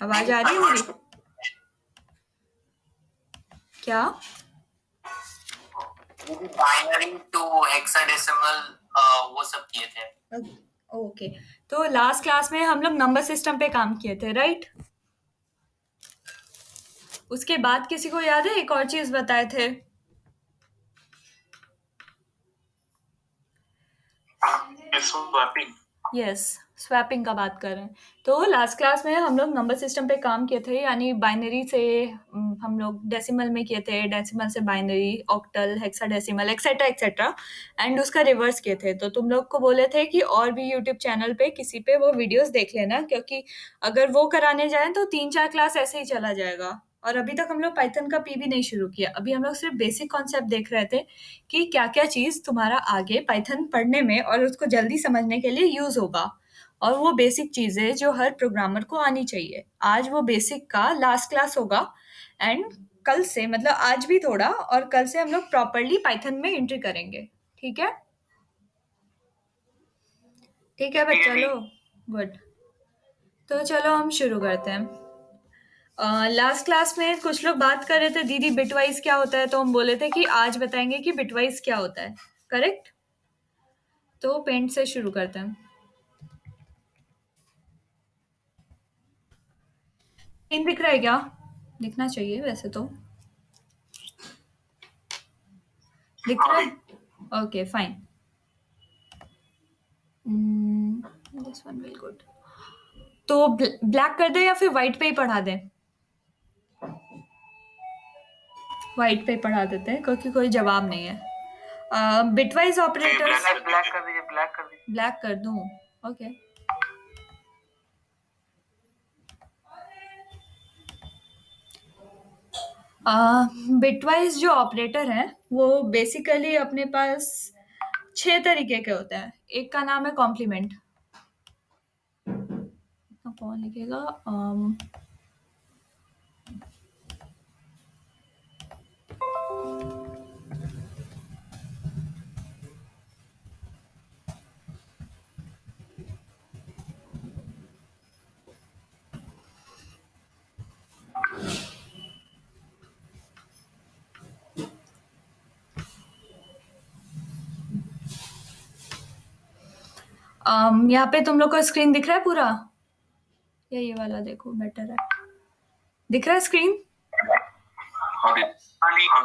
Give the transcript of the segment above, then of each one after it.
आवाज आ रही है मेरी? क्या? बाइनरी टू हेक्साडेसिमल वो सब किए थे। ओके। तो लास्ट क्लास में हम लोग नंबर सिस्टम पे काम किए थे, राइट? उसके बाद किसी को याद है एक और चीज बताए थे? स्वैपिंग। यस, स्वैपिंग का बात कर रहे हैं। तो लास्ट क्लास में हम लोग नंबर सिस्टम पे काम किए थे, यानी बाइनरी से हम लोग डेसिमल में किए थे, डेसिमल से binary, octal, hexadecimal, etcetera etcetera, and उसका रिवर्स किए थे। तो तुम लोग को बोले थे कि और भी यूट्यूब चैनल पे किसी पे वो वीडियोस देख लेना, क्योंकि अगर वो कराने जाए तो 3-4 क्लास ऐसे ही चला जाएगा। और अभी तक हम लोग पाइथन का पी भी नहीं शुरू किया। अभी हम लोग सिर्फ बेसिक कॉन्सेप्ट देख रहे थे कि क्या-क्या चीज़ तुम्हारा आगे पाइथन पढ़ने में और उसको जल्दी समझने के लिए यूज़ होगा। और वो बेसिक चीज़ें जो हर प्रोग्रामर को आनी चाहिए। आज वो बेसिक का लास्ट क्लास होगा, एंड कल से, मतलब आज भी थोड़ा और कल से हम लोग प्रॉपर्ली पाइथन में एंट्री करेंगे। ठीक है? ठीक है बच्चा लोग? गुड। तो चलो हम शुरू करते हैं। लास्ट क्लास में कुछ लोग बात कर रहे थे, दीदी बिटवाइज क्या होता है, तो हम बोले थे कि आज बताएंगे कि बिटवाइज क्या होता है। करेक्ट? तो पेंट से शुरू करते हैं। स्क्रीन दिख रहा है क्या? दिखना चाहिए वैसे तो। दिख रहा है? Okay fine. This one will good. तो ब्लैक कर दे या फिर व्हाइट पे ही पढ़ा दें? व्हाइट पे पढ़ा देते हैं क्योंकि कोई जवाब नहीं है। Bitwise operators. ब्लैक कर दीजिए, ब्लैक कर दीजिए। ब्लैक कर दूं? ओके। बिटवाइज जो ऑपरेटर है वो बेसिकली अपने पास 6 तरीके के होते हैं। एक का नाम है कॉम्प्लीमेंट। कौन लिखेगा? यहाँ पे तुम लोग को स्क्रीन दिख रहा है पूरा, या ये वाला देखो बेटर है? दिख रहा है स्क्रीन?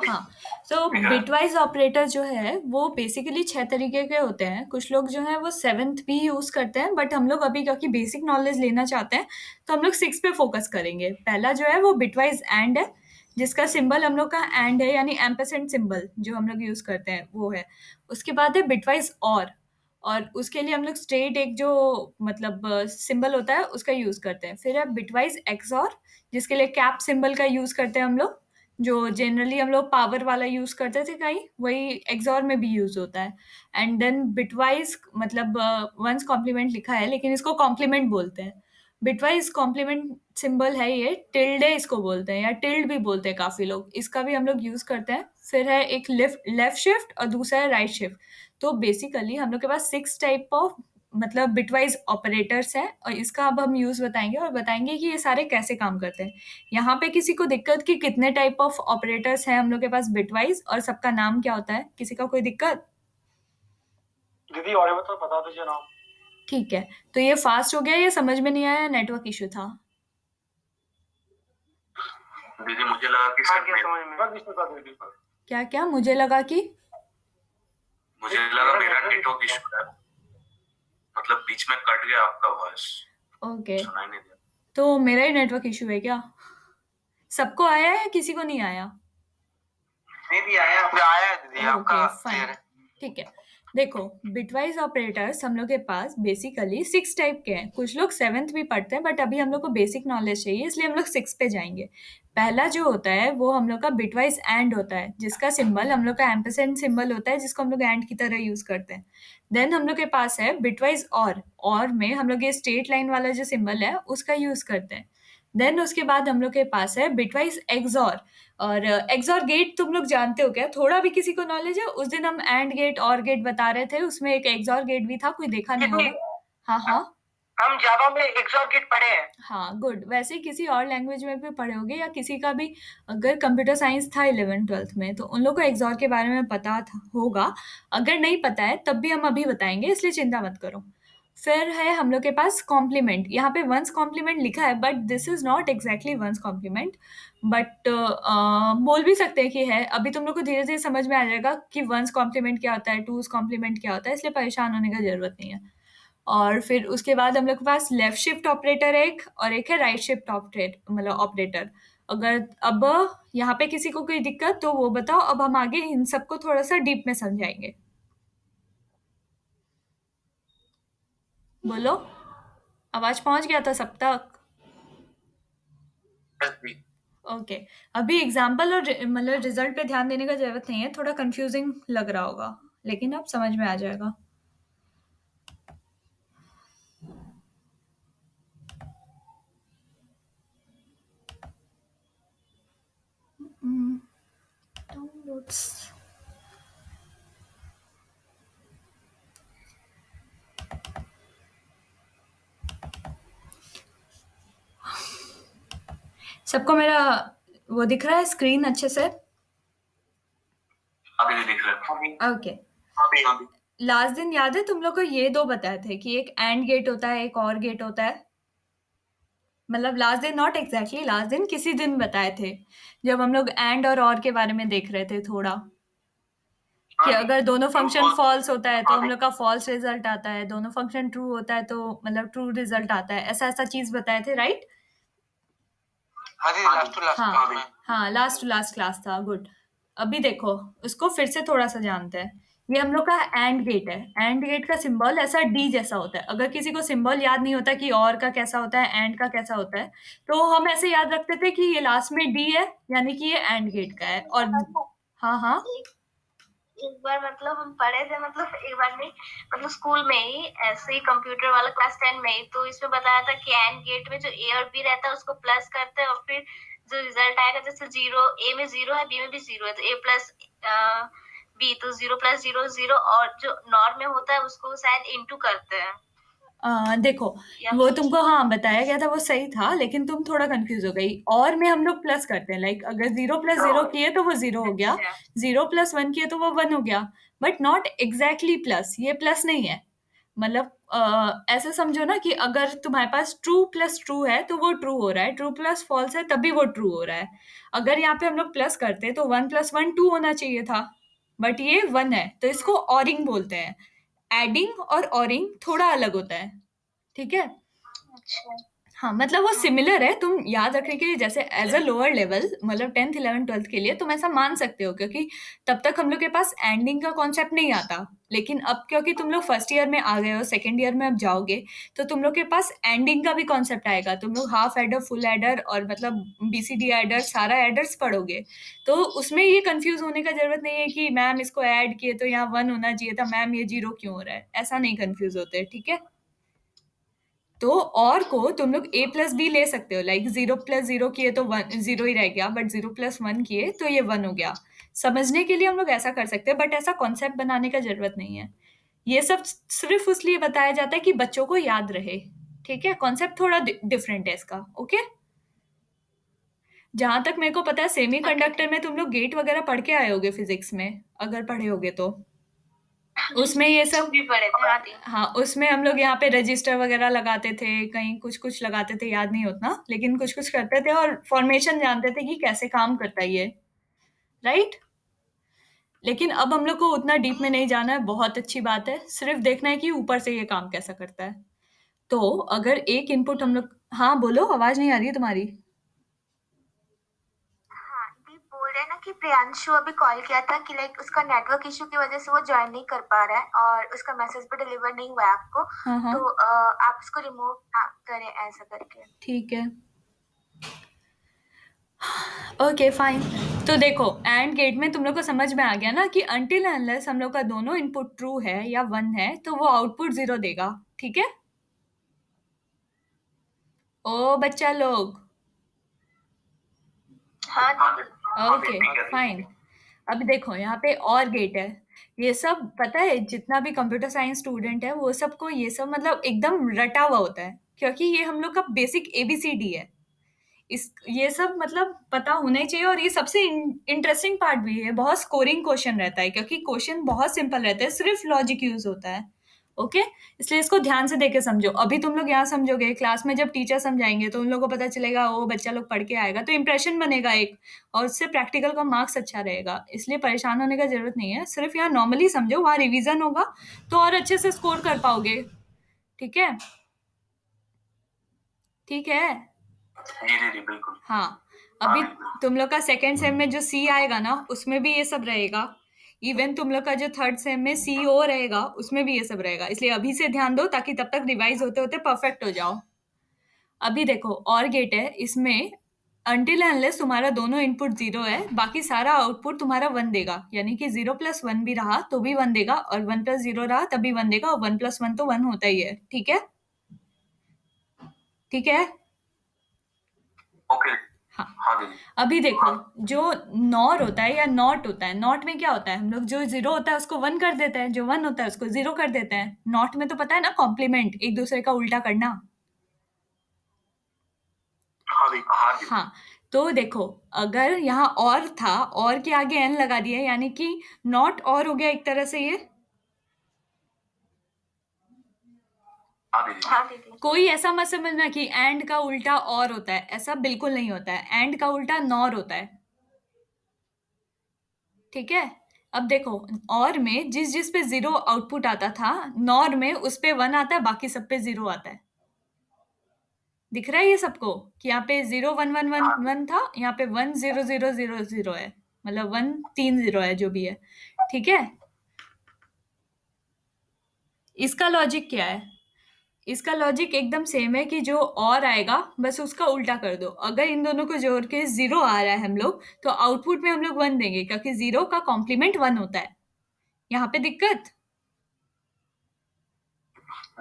हाँ। तो बिटवाइज ऑपरेटर जो है वो बेसिकली 6 तरीके के होते हैं। कुछ लोग जो है वो 7th भी यूज करते हैं, बट हम लोग अभी क्योंकि बेसिक नॉलेज लेना चाहते हैं तो हम लोग 6 पे फोकस करेंगे। पहला जो है वो बिटवाइज एंड है, जिसका सिंबल हम लोग का एंड है, यानी एम्परसेंड सिंबल जो हम लोग यूज करते हैं वो है। उसके बाद है बिटवाइज और उसके लिए हम लोग स्ट्रेट एक जो मतलब सिंबल होता है उसका यूज करते हैं। फिर है बिटवाइज एक्सऑर, जिसके लिए कैप सिंबल का यूज करते हैं हम लोग, जो जनरली हम लोग पावर वाला यूज करते थे कहीं, वही एक्सॉर में भी यूज होता है। एंड देन बिटवाइज, मतलब वंस कॉम्प्लीमेंट लिखा है लेकिन इसको कॉम्प्लीमेंट बोलते हैं। बिटवाइज कॉम्प्लीमेंट सिंबल है ये, टिल्डे इसको बोलते हैं, या टिल्ड भी बोलते हैं काफी लोग, इसका भी हम लोग यूज करते हैं। फिर है एक लेफ्ट शिफ्ट और दूसरा है राइट शिफ्ट। तो बेसिकली हम लोग के पास 6 टाइप ऑफ मतलब बिटवाइज ऑपरेटर्स हैं, और इसका अब हम यूज बताएंगे और बताएंगे कि ये सारे कैसे काम करते हैं। यहाँ पे किसी को दिक्कत कि कितने टाइप ऑफ ऑपरेटर्स हैं हम लोग के पास बिटवाइज, और सबका नाम क्या होता है? किसी का कोई दिक्कत? दीदी और बता बता दीजिए नाम। ठीक है। तो ये फास्ट हो गया, ये समझ में नहीं आया, नेटवर्क इशू था? दीदी मुझे लगा कि सर समझ में क्या क्या? मुझे लगा कि मेरा नेटवर्क इशू है, मतलब बीच में कट गया आपका वॉइस, ओके। सुनाई नहीं दिया। तो मेरा ही नेटवर्क इशू है क्या? सबको आया है या किसी को नहीं आया? नहीं भी आया है दीदी, आपका ओके फाइन। ठीक है। देखो, बिटवाइज ऑपरेटर्स हम लोग के पास बेसिकली 6 टाइप के हैं। कुछ लोग 7th भी पढ़ते हैं, बट अभी हम लोग को बेसिक नॉलेज चाहिए इसलिए हम लोग 6 पे जाएंगे। पहला जो होता है वो हम लोग का बिटवाइज एंड होता है, जिसका सिंबल हम लोग का एम्परसेंड सिंबल होता है, जिसको हम लोग एंड की तरह यूज करते हैं। देन हम लोग के पास है बिटवाइज और में हम लोग ये स्ट्रेट लाइन वाला जो सिंबल है उसका यूज करते हैं। देन उसके बाद हम लोग के पास है बिटवाइज एक्सॉर। और एक्सॉर गेट तुम लोग जानते हो क्या? थोड़ा भी किसी को नॉलेज है? उस दिन हम एंड गेट और गेट बता रहे थे, उसमें एक एक्सॉर गेट भी था, कोई देखा नहीं होगा। हाँ हाँ। हम जावा में एक्सॉर गेट पढ़े हैं। हाँ, गुड। वैसे ही किसी और लैंग्वेज में भी पढ़े होंगे, या किसी का भी अगर कंप्यूटर साइंस था 11th-12th में तो उन लोग को एक्सॉर के बारे में पता था होगा। अगर नहीं पता है तब भी हम अभी बताएंगे, इसलिए चिंता मत करो। फिर है हम लोग के पास कॉम्प्लीमेंट। यहाँ पे वंस कॉम्प्लीमेंट लिखा है but this is not exactly one's complement, but बोल भी सकते हैं कि है। अभी तुम लोग को धीरे धीरे समझ में आ जाएगा कि वंस कॉम्प्लीमेंट क्या होता है, टूज कॉम्प्लीमेंट क्या होता है, इसलिए परेशान होने का जरूरत नहीं है। और फिर उसके बाद हम लोग के पास लेफ्ट शिफ्ट ऑपरेटर है एक, और एक है राइट शिफ्ट ऑपरेटर, मतलब ऑपरेटर। अगर अब यहाँ पे किसी को कोई दिक्कत तो वो बताओ, अब हम आगे इन सबको थोड़ा सा डीप में समझाएंगे। बोलो, आवाज पहुंच गया था सब तक? ओके। अभी एग्जाम्पल और मतलब रिजल्ट पे ध्यान देने का जरूरत नहीं है, थोड़ा कंफ्यूजिंग लग रहा होगा लेकिन अब समझ में आ जाएगा। डाउनलोड्स। सबको मेरा वो दिख रहा है स्क्रीन अच्छे से? अभी दिख रहा है। ओके। अभी लास्ट दिन याद है तुम लोग को ये दो बताए थे कि एक एंड गेट होता है, एक और गेट होता है। मतलब लास्ट दिन, नॉट एग्जैक्टली लास्ट दिन, किसी दिन बताए थे जब हम लोग एंड और के बारे में देख रहे थे थोड़ा, कि अगर दोनों फंक्शन फॉल्स होता है तो हम लोग का फॉल्स रिजल्ट आता है, दोनों फंक्शन ट्रू होता है तो मतलब ट्रू रिजल्ट आता है, ऐसा ऐसा चीज बताए थे, राइट? लास्ट टू लास्ट हाँ हाँ, लास्ट टू लास्ट क्लास था, गुड। अभी देखो, उसको फिर से थोड़ा सा जानते हैं। ये हम लोग का एंड गेट है। एंड गेट का सिंबल ऐसा डी जैसा होता है। अगर किसी को सिंबल याद नहीं होता कि और का कैसा होता है, एंड का कैसा होता है, तो हम ऐसे याद रखते थे कि ये लास्ट में डी है, यानी कि ये एंड गेट का है। और हाँ हाँ, एक बार मतलब हम पढ़े थे, मतलब एक बार नहीं, मतलब स्कूल में ही ऐसे ही कंप्यूटर वाला क्लास 10 में ही, तो इसमें बताया था कि एंड गेट में जो ए और बी रहता है उसको प्लस करते हैं और फिर जो रिजल्ट आएगा, जैसे जीरो, ए में जीरो है, बी में भी जीरो है, तो ए प्लस बी, तो जीरो प्लस जीरो जीरो, और जो नॉर्म में होता है उसको शायद इंटू करते हैं। देखो, वो तुमको हाँ बताया गया था, वो सही था, लेकिन तुम थोड़ा कंफ्यूज हो गई। और में हम लोग प्लस करते हैं, लाइक अगर 0+0 किए तो वो 0 हो गया, अच्छा। 0+1 किए तो वो 1 हो गया, बट नॉट एग्जैक्टली प्लस। ये प्लस नहीं है। मतलब ऐसे समझो ना कि अगर तुम्हारे पास ट्रू प्लस ट्रू है तो वो ट्रू हो रहा है, ट्रू प्लस फॉल्स है तभी वो ट्रू हो रहा है। अगर यहाँ पे हम लोग प्लस करते तो 1+1 2 होना चाहिए था, बट ये 1 है, तो इसको ऑरिंग बोलते हैं। एडिंग और ऑरिंग थोड़ा अलग होता है, ठीक है? अच्छा। हाँ, मतलब वो सिमिलर है। तुम याद रखने के लिए, जैसे एज अ लोअर लेवल, मतलब 10th 11th 12th के लिए तुम ऐसा मान सकते हो, क्योंकि तब तक हम लोग के पास एंडिंग का कॉन्सेप्ट नहीं आता। लेकिन अब क्योंकि तुम लोग फर्स्ट ईयर में आ गए हो, सेकेंड ईयर में अब जाओगे, तो तुम लोग के पास एंडिंग का भी कॉन्सेप्ट आएगा। तुम लोग हाफ एडर, फुल एडर और मतलब बीसीडी एडर, सारा एडर्स पढ़ोगे। तो उसमें ये कंफ्यूज होने का जरूरत नहीं है कि मैम इसको ऐड किए तो यहाँ 1 होना चाहिए था, मैम ये 0 क्यों हो रहा है, ऐसा नहीं कंफ्यूज होते, ठीक है? तो और को तुम लोग a प्लस बी ले सकते हो, लाइक 0+0 किए तो 1 0 ही रह गया, बट 0+1 किए तो ये 1 हो गया। समझने के लिए हम लोग ऐसा कर सकते हैं, बट ऐसा कॉन्सेप्ट बनाने का जरूरत नहीं है। ये सब सिर्फ इसलिए बताया जाता है कि बच्चों को याद रहे, ठीक है? कॉन्सेप्ट थोड़ा डिफरेंट है इसका, ओके? जहां तक मेरे को पता है सेमी कंडक्टर में तुम लोग गेट वगैरह पढ़ के आए होगे फिजिक्स में, अगर पढ़े होगे तो उसमें ये सब भी पढ़े थे, हाँ दी। हाँ, उसमें हम लोग यहाँ पे रजिस्टर वगैरह लगाते थे, कहीं कुछ कुछ लगाते थे, याद नहीं उतना, लेकिन कुछ कुछ करते थे और फॉर्मेशन जानते थे कि कैसे काम करता है ये, राइट? लेकिन अब हम लोग को उतना डीप में नहीं जाना है, बहुत अच्छी बात है। सिर्फ देखना है कि ऊपर से ये काम कैसा करता है। तो अगर एक इनपुट हम लोग, हाँ बोलो, आवाज नहीं आ रही है तुम्हारी। हाँ, दीप बोल रहे हैं ना कि प्रियांशु अभी कॉल किया था कि लाइक उसका नेटवर्क इशू की वजह से वो ज्वाइन नहीं कर पा रहा है और उसका मैसेज भी डिलीवर नहीं हुआ है आपको। हाँ हाँ, तो आप उसको रिमूव करें ऐसा करके। ठीक है, ओके फाइन। तो देखो, एंड गेट में तुम लोग को समझ में आ गया ना कि अनटिल अनलेस हम लोग का दोनों इनपुट ट्रू है या 1 है तो वो आउटपुट 0 देगा, ठीक है? ओ बच्चा लोग, हाँ दीदी। Okay fine. अब देखो यहाँ पे और गेट है, ये सब पता है, जितना भी कंप्यूटर साइंस स्टूडेंट है वो सबको ये सब मतलब एकदम रटा हुआ होता है, क्योंकि ये हम लोग का बेसिक एबीसीडी है। इस ये सब मतलब पता होना ही चाहिए, और ये सबसे इंटरेस्टिंग पार्ट भी है, बहुत स्कोरिंग क्वेश्चन रहता है क्योंकि क्वेश्चन बहुत सिंपल रहता है, सिर्फ लॉजिक यूज होता है। ओके, इसलिए इसको ध्यान से देके समझो। अभी तुम लोग यहाँ समझोगे, क्लास में जब टीचर समझाएंगे तो उन लोगों को पता चलेगा, वो बच्चा लोग पढ़ के आएगा तो इंप्रेशन बनेगा एक, और उससे प्रैक्टिकल का मार्क्स अच्छा रहेगा। इसलिए परेशान होने का जरूरत नहीं है, सिर्फ यहाँ नॉर्मली समझो, वहाँ रिवीजन होगा तो और अच्छे से स्कोर कर पाओगे। ठीक है, ठीक है। जी दीदी बिल्कुल। हाँ, अभी तुम लोग का सेकेंड सेम में जो सी आएगा ना, उसमें भी ये सब रहेगा। इवन तुम लोग का जो थर्ड सेम में सी ओ रहेगा, उसमें भी ये सब रहेगा। इसलिए अभी से ध्यान दो, ताकि तब तक रिवाइज होते होते परफेक्ट हो जाओ। अभी देखो और गेट है इसमें, अनटिल अनलेस तुम्हारा दोनों इनपुट 0 है, बाकी सारा आउटपुट तुम्हारा 1 देगा। यानी कि 0+1 भी रहा तो भी 1 देगा, और 1+0 रहा तब भी 1 देगा, और 1+1 तो 1 होता ही है। ठीक है, ठीक है। ओके। हाँ, हाँ दीदी। अभी देखो, जो नॉर होता है या नॉट होता है, नॉट में क्या होता है, हम लोग जो 0 होता है उसको 1 कर देते हैं, जो 1 होता है उसको 0 कर देते हैं। नॉट में तो पता है ना, कॉम्प्लीमेंट, एक दूसरे का उल्टा करना। हाँ दीदी। हाँ दीदी। हाँ, तो देखो, अगर यहाँ और था, और के आगे एन लगा दिया, यानी कि नॉट और हो गया एक तरह से ये। हाँ दीदी। हाँ दीदी। कोई ऐसा मत समझना कि एंड का उल्टा और होता है, ऐसा बिल्कुल नहीं होता है। एंड का उल्टा नॉर होता है। ठीक है, अब देखो, और में जिस जिस पे 0 आउटपुट आता था, नॉर में उस पे 1 आता है, बाकी सब पे 0 आता है। दिख रहा है ये सबको कि यहाँ पे 0 1 1 1 1 था, यहाँ पे 1 0 0 0 0 है, मतलब 1 3 0 है, जो भी है। ठीक है, इसका लॉजिक क्या है? इसका लॉजिक एकदम सेम है कि जो और आएगा बस उसका उल्टा कर दो। अगर इन दोनों को जोड़ के 0 आ रहा है हम लोग, तो आउटपुट में हम लोग 1 देंगे, क्योंकि 0 का कॉम्प्लीमेंट 1 होता है। यहाँ पे दिक्कत?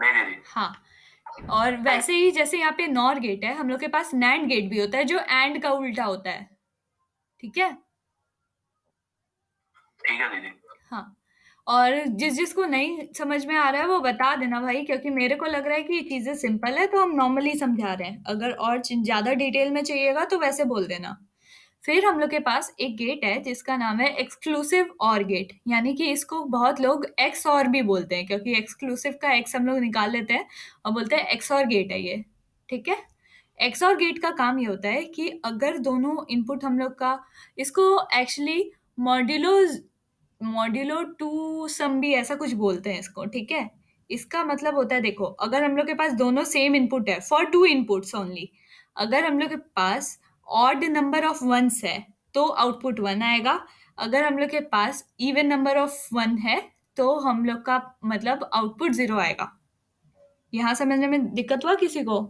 नहीं दीदी। हाँ, और वैसे ही जैसे यहाँ पे नॉर गेट है, हम लोग के पास नैंड गेट भी होता है, जो एंड का उल्टा होता है। ठीक है, ठीक है दीदी। हाँ। और जिस जिसको नहीं समझ में आ रहा है वो बता देना भाई, क्योंकि मेरे को लग रहा है कि ये चीजें सिंपल है तो हम नॉर्मली समझा रहे हैं। अगर और ज्यादा डिटेल में चाहिएगा तो वैसे बोल देना। फिर हम लोग के पास एक गेट है जिसका नाम है एक्सक्लूसिव और गेट, यानी कि इसको बहुत लोग एक्स और भी बोलते हैं, क्योंकि एक्सक्लूसिव का एक्स हम लोग निकाल लेते हैं और बोलते हैं एक्स और गेट है ये। ठीक है, एक्स और गेट का काम ये होता है कि अगर दोनों इनपुट हम लोग का, इसको actually modulo modulo to some भी ऐसा कुछ बोलते हैं इसको। ठीक है, इसका मतलब होता है, देखो, अगर हम लोग के पास दोनों सेम इनपुट है, फॉर 2 इनपुट्स ओनली, अगर हम लोग के पास ऑड नंबर ऑफ वंस है तो आउटपुट 1 आएगा। अगर हम लोग के पास इवन नंबर ऑफ 1 है तो हम लोग का मतलब आउटपुट 0 आएगा। यहाँ समझने में दिक्कत हुआ किसी को?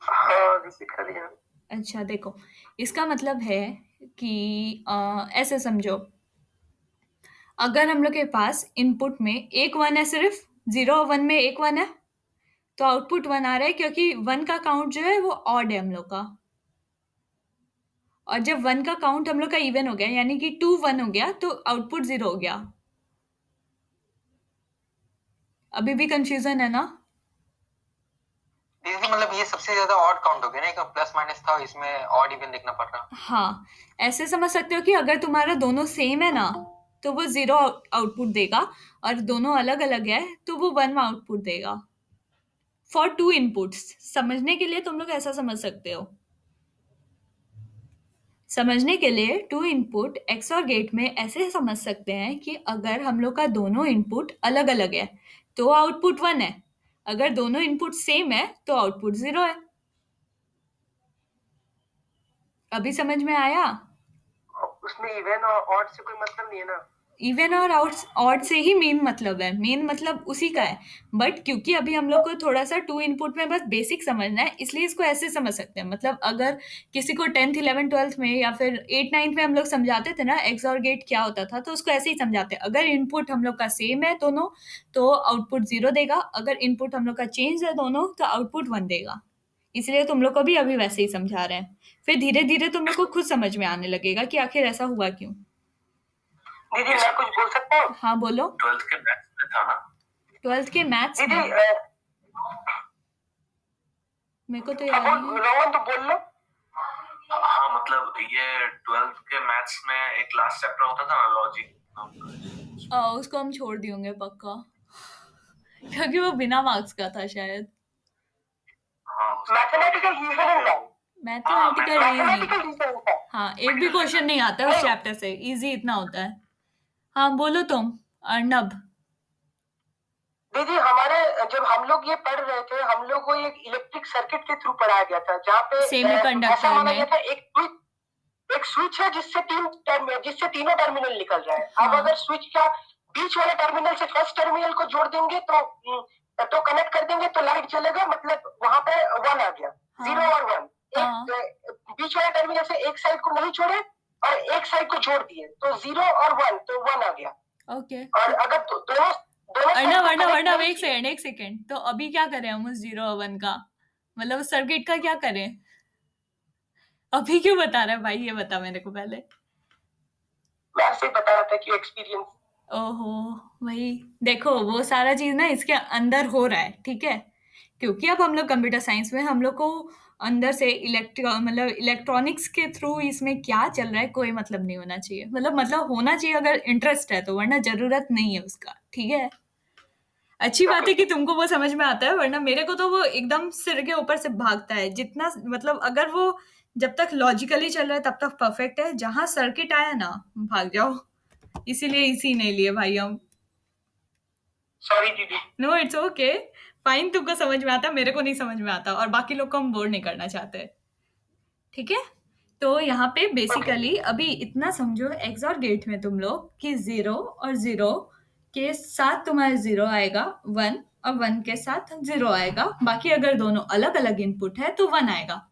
हाँ सिखा दिया। अच्छा, देखो, इसका मतलब है कि ऐसे समझो, अगर हम लोग के पास इनपुट में एक 1 है, सिर्फ 0 और 1 में एक 1 है, तो आउटपुट 1 आ रहा है, क्योंकि 1 का काउंट जो है वो ऑड है हम लोग का। और जब 1 का काउंट हम लोग का इवन हो गया, यानी कि 2 1 हो गया, तो आउटपुट 0 हो गया। अभी भी कंफ्यूजन है ना? दीदी मतलब ये सबसे ज्यादा ऑड काउंट हो गया ना, प्लस माइनस था, इसमें ऑड इवन देखना पड़ रहा। हाँ, ऐसे समझ सकते हो कि अगर तुम्हारा दोनों सेम है ना, तो वो 0 आउटपुट देगा, और दोनों अलग अलग है तो वो 1 आउटपुट देगा। फॉर 2 इनपुट्स, समझने के लिए तुम लोग ऐसा समझ सकते हो। समझने के लिए 2 इनपुट एक्स और गेट में ऐसे समझ सकते हैं कि अगर हम लोग का दोनों इनपुट अलग अलग है तो आउटपुट 1 है, अगर दोनों इनपुट सेम है तो आउटपुट 0 है। अभी समझ में आया? उसमें इवन और ऑड से कोई मतलब नहीं है ना? इवन और ऑड से ही मेन मतलब है, मेन मतलब उसी का है। बट क्योंकि अभी हम लोग को थोड़ा सा 2 इनपुट में बस बेसिक समझना है, इसलिए इसको ऐसे समझ सकते हैं। मतलब अगर किसी को 10th 11th 12th में या फिर 8 9th में हम लोग समझाते थे ना एक्स और गेट क्या होता था, तो उसको ऐसे ही समझाते हैं। अगर इनपुट हम लोग का सेम है दोनों, तो आउटपुट 0 देगा। अगर इनपुट हम लोग का चेंज है दोनों, तो आउटपुट 1 देगा। इसलिए तुम लोग को भी अभी वैसे ही समझा रहे हैं। फिर धीरे धीरे तुम लोग को खुद समझ में आने लगेगा कि आखिर ऐसा हुआ क्यों। दीदी मैं कुछ बोल सकता हूँ? हाँ बोलो। 12th के मैथ्स में था ना? 12th के मैथ्स दीदी में मेरे को तो याद नहीं है। रोहन तो बोल लो। हाँ मतलब ये 12th के मैथ्स में एक लास्ट चैप्टर होता था ना, लॉजिक। उसको हम छोड़ दिए होंगे पक्का, क्योंकि वो बिना मार्क्स का था शायद। हाँ मैथमेटिकल रीजनिंग था। मैथमेटिकल मैथमेटिकल रीजनिंग, रीजनिंग था। हाँ एक भी क्वेश्चन नहीं आता है उस चैप्टर से, इजी इतना होता है। हाँ बोलो तुम अर्नब। दीदी हमारे जब हम लोग ये पढ़ रहे थे, हम लोग को एक इलेक्ट्रिक सर्किट के थ्रू पढ़ाया गया था, जहाँ पे सेमीकंडक्टर ऐसा माना में। गया था एक स्विच है जिससे तीनों टर्मिनल निकल जाए। अब हाँ। अगर स्विच का बीच वाले टर्मिनल से फर्स्ट टर्मिनल को जोड़ देंगे तो कनेक्ट कर देंगे तो लाइट जलेगा, मतलब वहां पे 1 आ गया। हाँ। 0 और 1। हाँ। बीच वाले टर्मिनल से एक साइड को नहीं छोड़े और एक साइड को जोड़ दिए तो 0 और 1, तो 1 आ गया। ओके। और अगर दोनों अर्नब अर्नब अर्नब एक सेकेंड, तो अभी क्या करें हम उस 0 और 1 का, मतलब सर्किट का क्या करें? अभी क्यों बता रहा है भाई, ये बता मेरे को पहले। मैं ऐसे ही बता रहा था कि एक्सपीरियंस। ओहो, वही देखो वो सारा चीज ना इसके अंदर हो रहा है, ठीक है, क्योंकि अब हम लोग कंप्यूटर साइंस में, हम लोग को अंदर से मतलब इलेक्ट्रॉनिक्स के थ्रू इसमें क्या चल रहा है कोई मतलब नहीं होना चाहिए, मतलब होना चाहिए अगर इंटरेस्ट है तो, वरना जरूरत नहीं है उसका, ठीक है। अच्छी बात है कि तुमको वो समझ में आता है, वरना मेरे को तो वो एकदम सिर के ऊपर से भागता है, जितना मतलब अगर वो जब तक लॉजिकली चल रहा है तब तक परफेक्ट है, जहां सर्किट आया ना भाग जाओ। इसीलिए इसी नहीं लिए भाई हम। सॉरी दीदी। नो इट्स ओके, फाइन, तुमको समझ में आता, मेरे को नहीं समझ में आता, और बाकी लोग को हम बोर नहीं करना चाहते, ठीक है। तो यहाँ पे बेसिकली अभी इतना समझो एक्स और गेट में तुम लोग कि 0 और 0 के साथ तुम्हारा 0 आएगा 1, और 1 के साथ 0 आएगा, बाकी अगर दोनों अलग अलग इनपुट है तो 1 आएगा।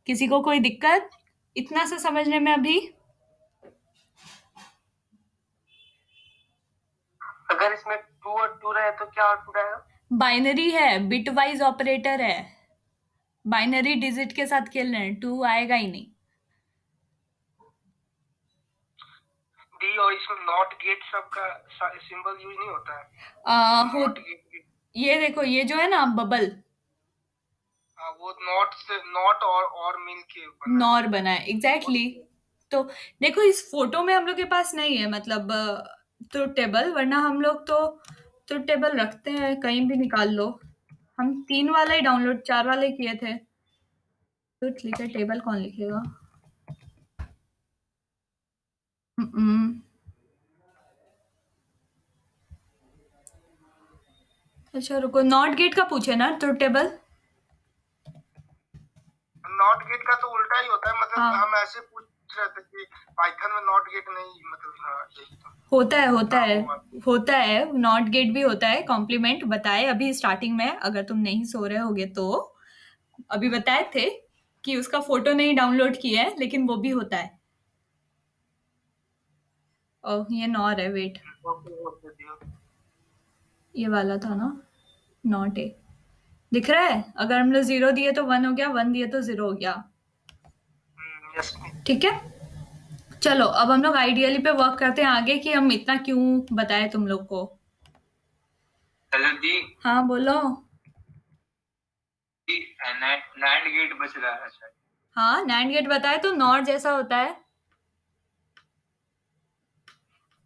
किसी को कोई दिक्कत इतना सा समझने में अभी? अगर इसमें 2 और 2 रहे तो क्या आउटपुट आएगा? बाइनरी है, बिट वाइज ऑपरेटर है, बाइनरी डिजिट के साथ खेल रहे हैं, 2 आएगा ही नहीं। डी और इसमें नॉट गेट सबका सिंबल यूज नहीं होता है। हो, ये देखो ये जो है ना बबल, वो नॉट से नॉट और मिल के नॉर बना है, एग्जैक्टली। तो देखो इस फोटो में हम लोग के पास नहीं है मतलब ट्रुथ टेबल, वरना हम लोग तो ट्रुथ टेबल रखते हैं, कहीं भी निकाल लो। हम 3 वाला ही डाउनलोड, 4 वाले किए थे। ट्रुथ लिखे, टेबल कौन लिखेगा? अच्छा रुको, नॉट गेट का पूछे ना ट्रुथ टेबल। नॉट गेट का तो उल्टा ही होता है, मतलब हाँ। हम ऐसे पूछ रहे थे कि पाइथन में नॉट गेट नहीं, मतलब हाँ यही तो होता है नॉट गेट भी होता है, कॉम्प्लीमेंट बताए अभी स्टार्टिंग में, अगर तुम नहीं सो रहे होगे तो अभी बताए थे कि उसका फोटो नहीं डाउनलोड किया है, लेकिन वो भी होता है। ओह ये नॉर है, वेट, ये वाला था ना, नॉट ए दिख रहा है। अगर हम लोग 0 दिए तो 1 हो गया, 1 दिए तो 0 हो गया, ठीक है। चलो अब हम लोग आइडियली पे वर्क करते हैं आगे, कि हम इतना क्यों बताए तुम लोग को। हेलो दी। हाँ बोलो। नैंड गेट बच रहा है शायद। हाँ नैंड गेट बताए तो नॉर जैसा होता है।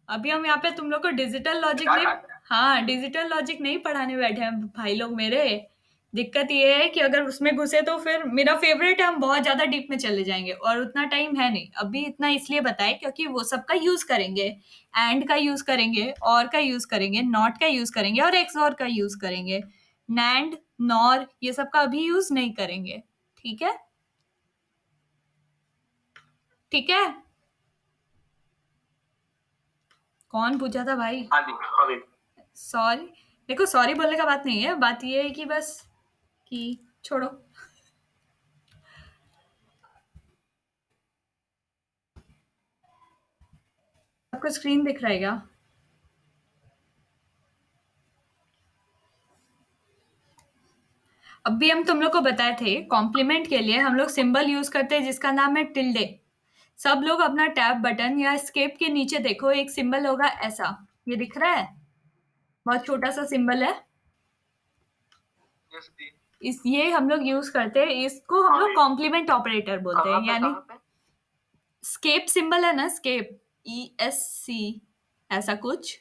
अभी हम यहाँ पे तुम लोग को डिजिटल लॉजिक नहीं, हाँ डिजिटल लॉजिक नहीं पढ़ाने बैठे हैं भाई लोग मेरे। दिक्कत ये है कि अगर उसमें घुसे तो फिर मेरा फेवरेट है, हम बहुत ज्यादा डीप में चले जाएंगे, और उतना टाइम है नहीं अभी। इतना इसलिए बताए क्योंकि वो सब का यूज करेंगे, एंड का यूज करेंगे, और का यूज करेंगे, नॉट का यूज करेंगे, और एक्स और का यूज करेंगे। नैंड, नॉर ये सब का अभी यूज नहीं करेंगे, ठीक है, ठीक है। कौन पूछा था भाई? सॉरी, देखो सॉरी बोलने का बात नहीं है, बात ये है कि बस कि छोड़ो। आपको स्क्रीन दिख रहा है क्या? अभी हम तुम लोग को बताए थे कॉम्प्लीमेंट के लिए हम लोग सिंबल यूज करते हैं जिसका नाम है टिल्डे। सब लोग अपना टैब बटन या एस्केप के नीचे देखो, एक सिंबल होगा ऐसा, ये दिख रहा है, बहुत छोटा सा सिंबल है। ये हम लोग यूज करते हैं, इसको हम लोग कॉम्प्लीमेंट ऑपरेटर बोलते हैं। यानी स्केप सिंबल है ना, स्केप, ESC, ऐसा कुछ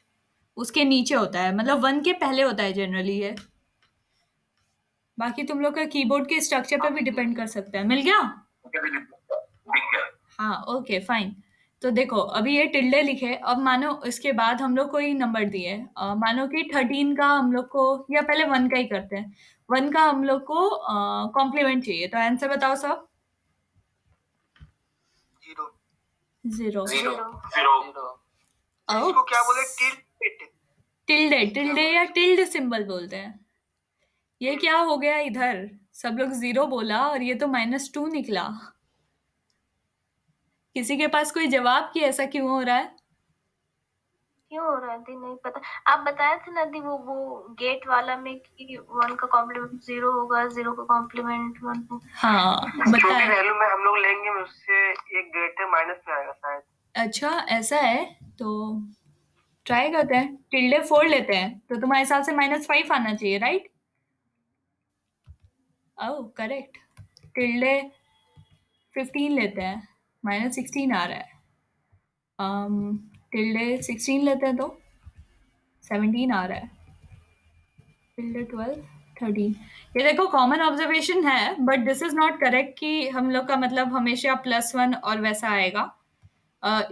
उसके नीचे होता है, मतलब 1 के पहले होता है जनरली ये। बाकी तुम लोग का कीबोर्ड के स्ट्रक्चर पे भी डिपेंड कर सकता है। मिल गया? हाँ, ओके फाइन। तो देखो अभी ये टिल्डे लिखे, अब मानो इसके बाद हम लोग कोई नंबर दिए, मानो कि 13 का हम लोग को, या पहले 1 का ही करते हैं, 1 का हम लोग को कॉम्प्लीमेंट चाहिए, तो आंसर बताओ सब। 0 इसको क्या बोले? टिल्डे, टिल्डे या टिल्ड सिंबल बोलते हैं। ये क्या हो गया इधर, सब लोग 0 बोला और ये तो -2 निकला। किसी के पास कोई जवाब कि ऐसा क्यों हो रहा है? क्यों हो रहा है दी, नहीं पता। आप बताए थे ना दी वो गेट वाला में कि 1 का कॉम्प्लीमेंट 0 होगा, 0 का कॉम्प्लीमेंट 1 होगा। हाँ जो भी बताया। वैल्यू में हम लोग लेंगे उससे एक गेट है माइनस में आएगा शायद। अच्छा ऐसा है, तो ट्राई करते हैं। टिल्डे 4 लेते हैं तो तुम्हारे हिसाब से -5 आना चाहिए, राइट? ओह करेक्ट। टिल्डे 15 लेते हैं, -16 आ रहा है। टिल्डे 16 लेते हैं तो 17 आ रहा है। टिल्डे 12, 13। ये देखो कॉमन ऑब्जर्वेशन है, but this is not correct कि हम लोग का मतलब हमेशा +1 और वैसा आएगा।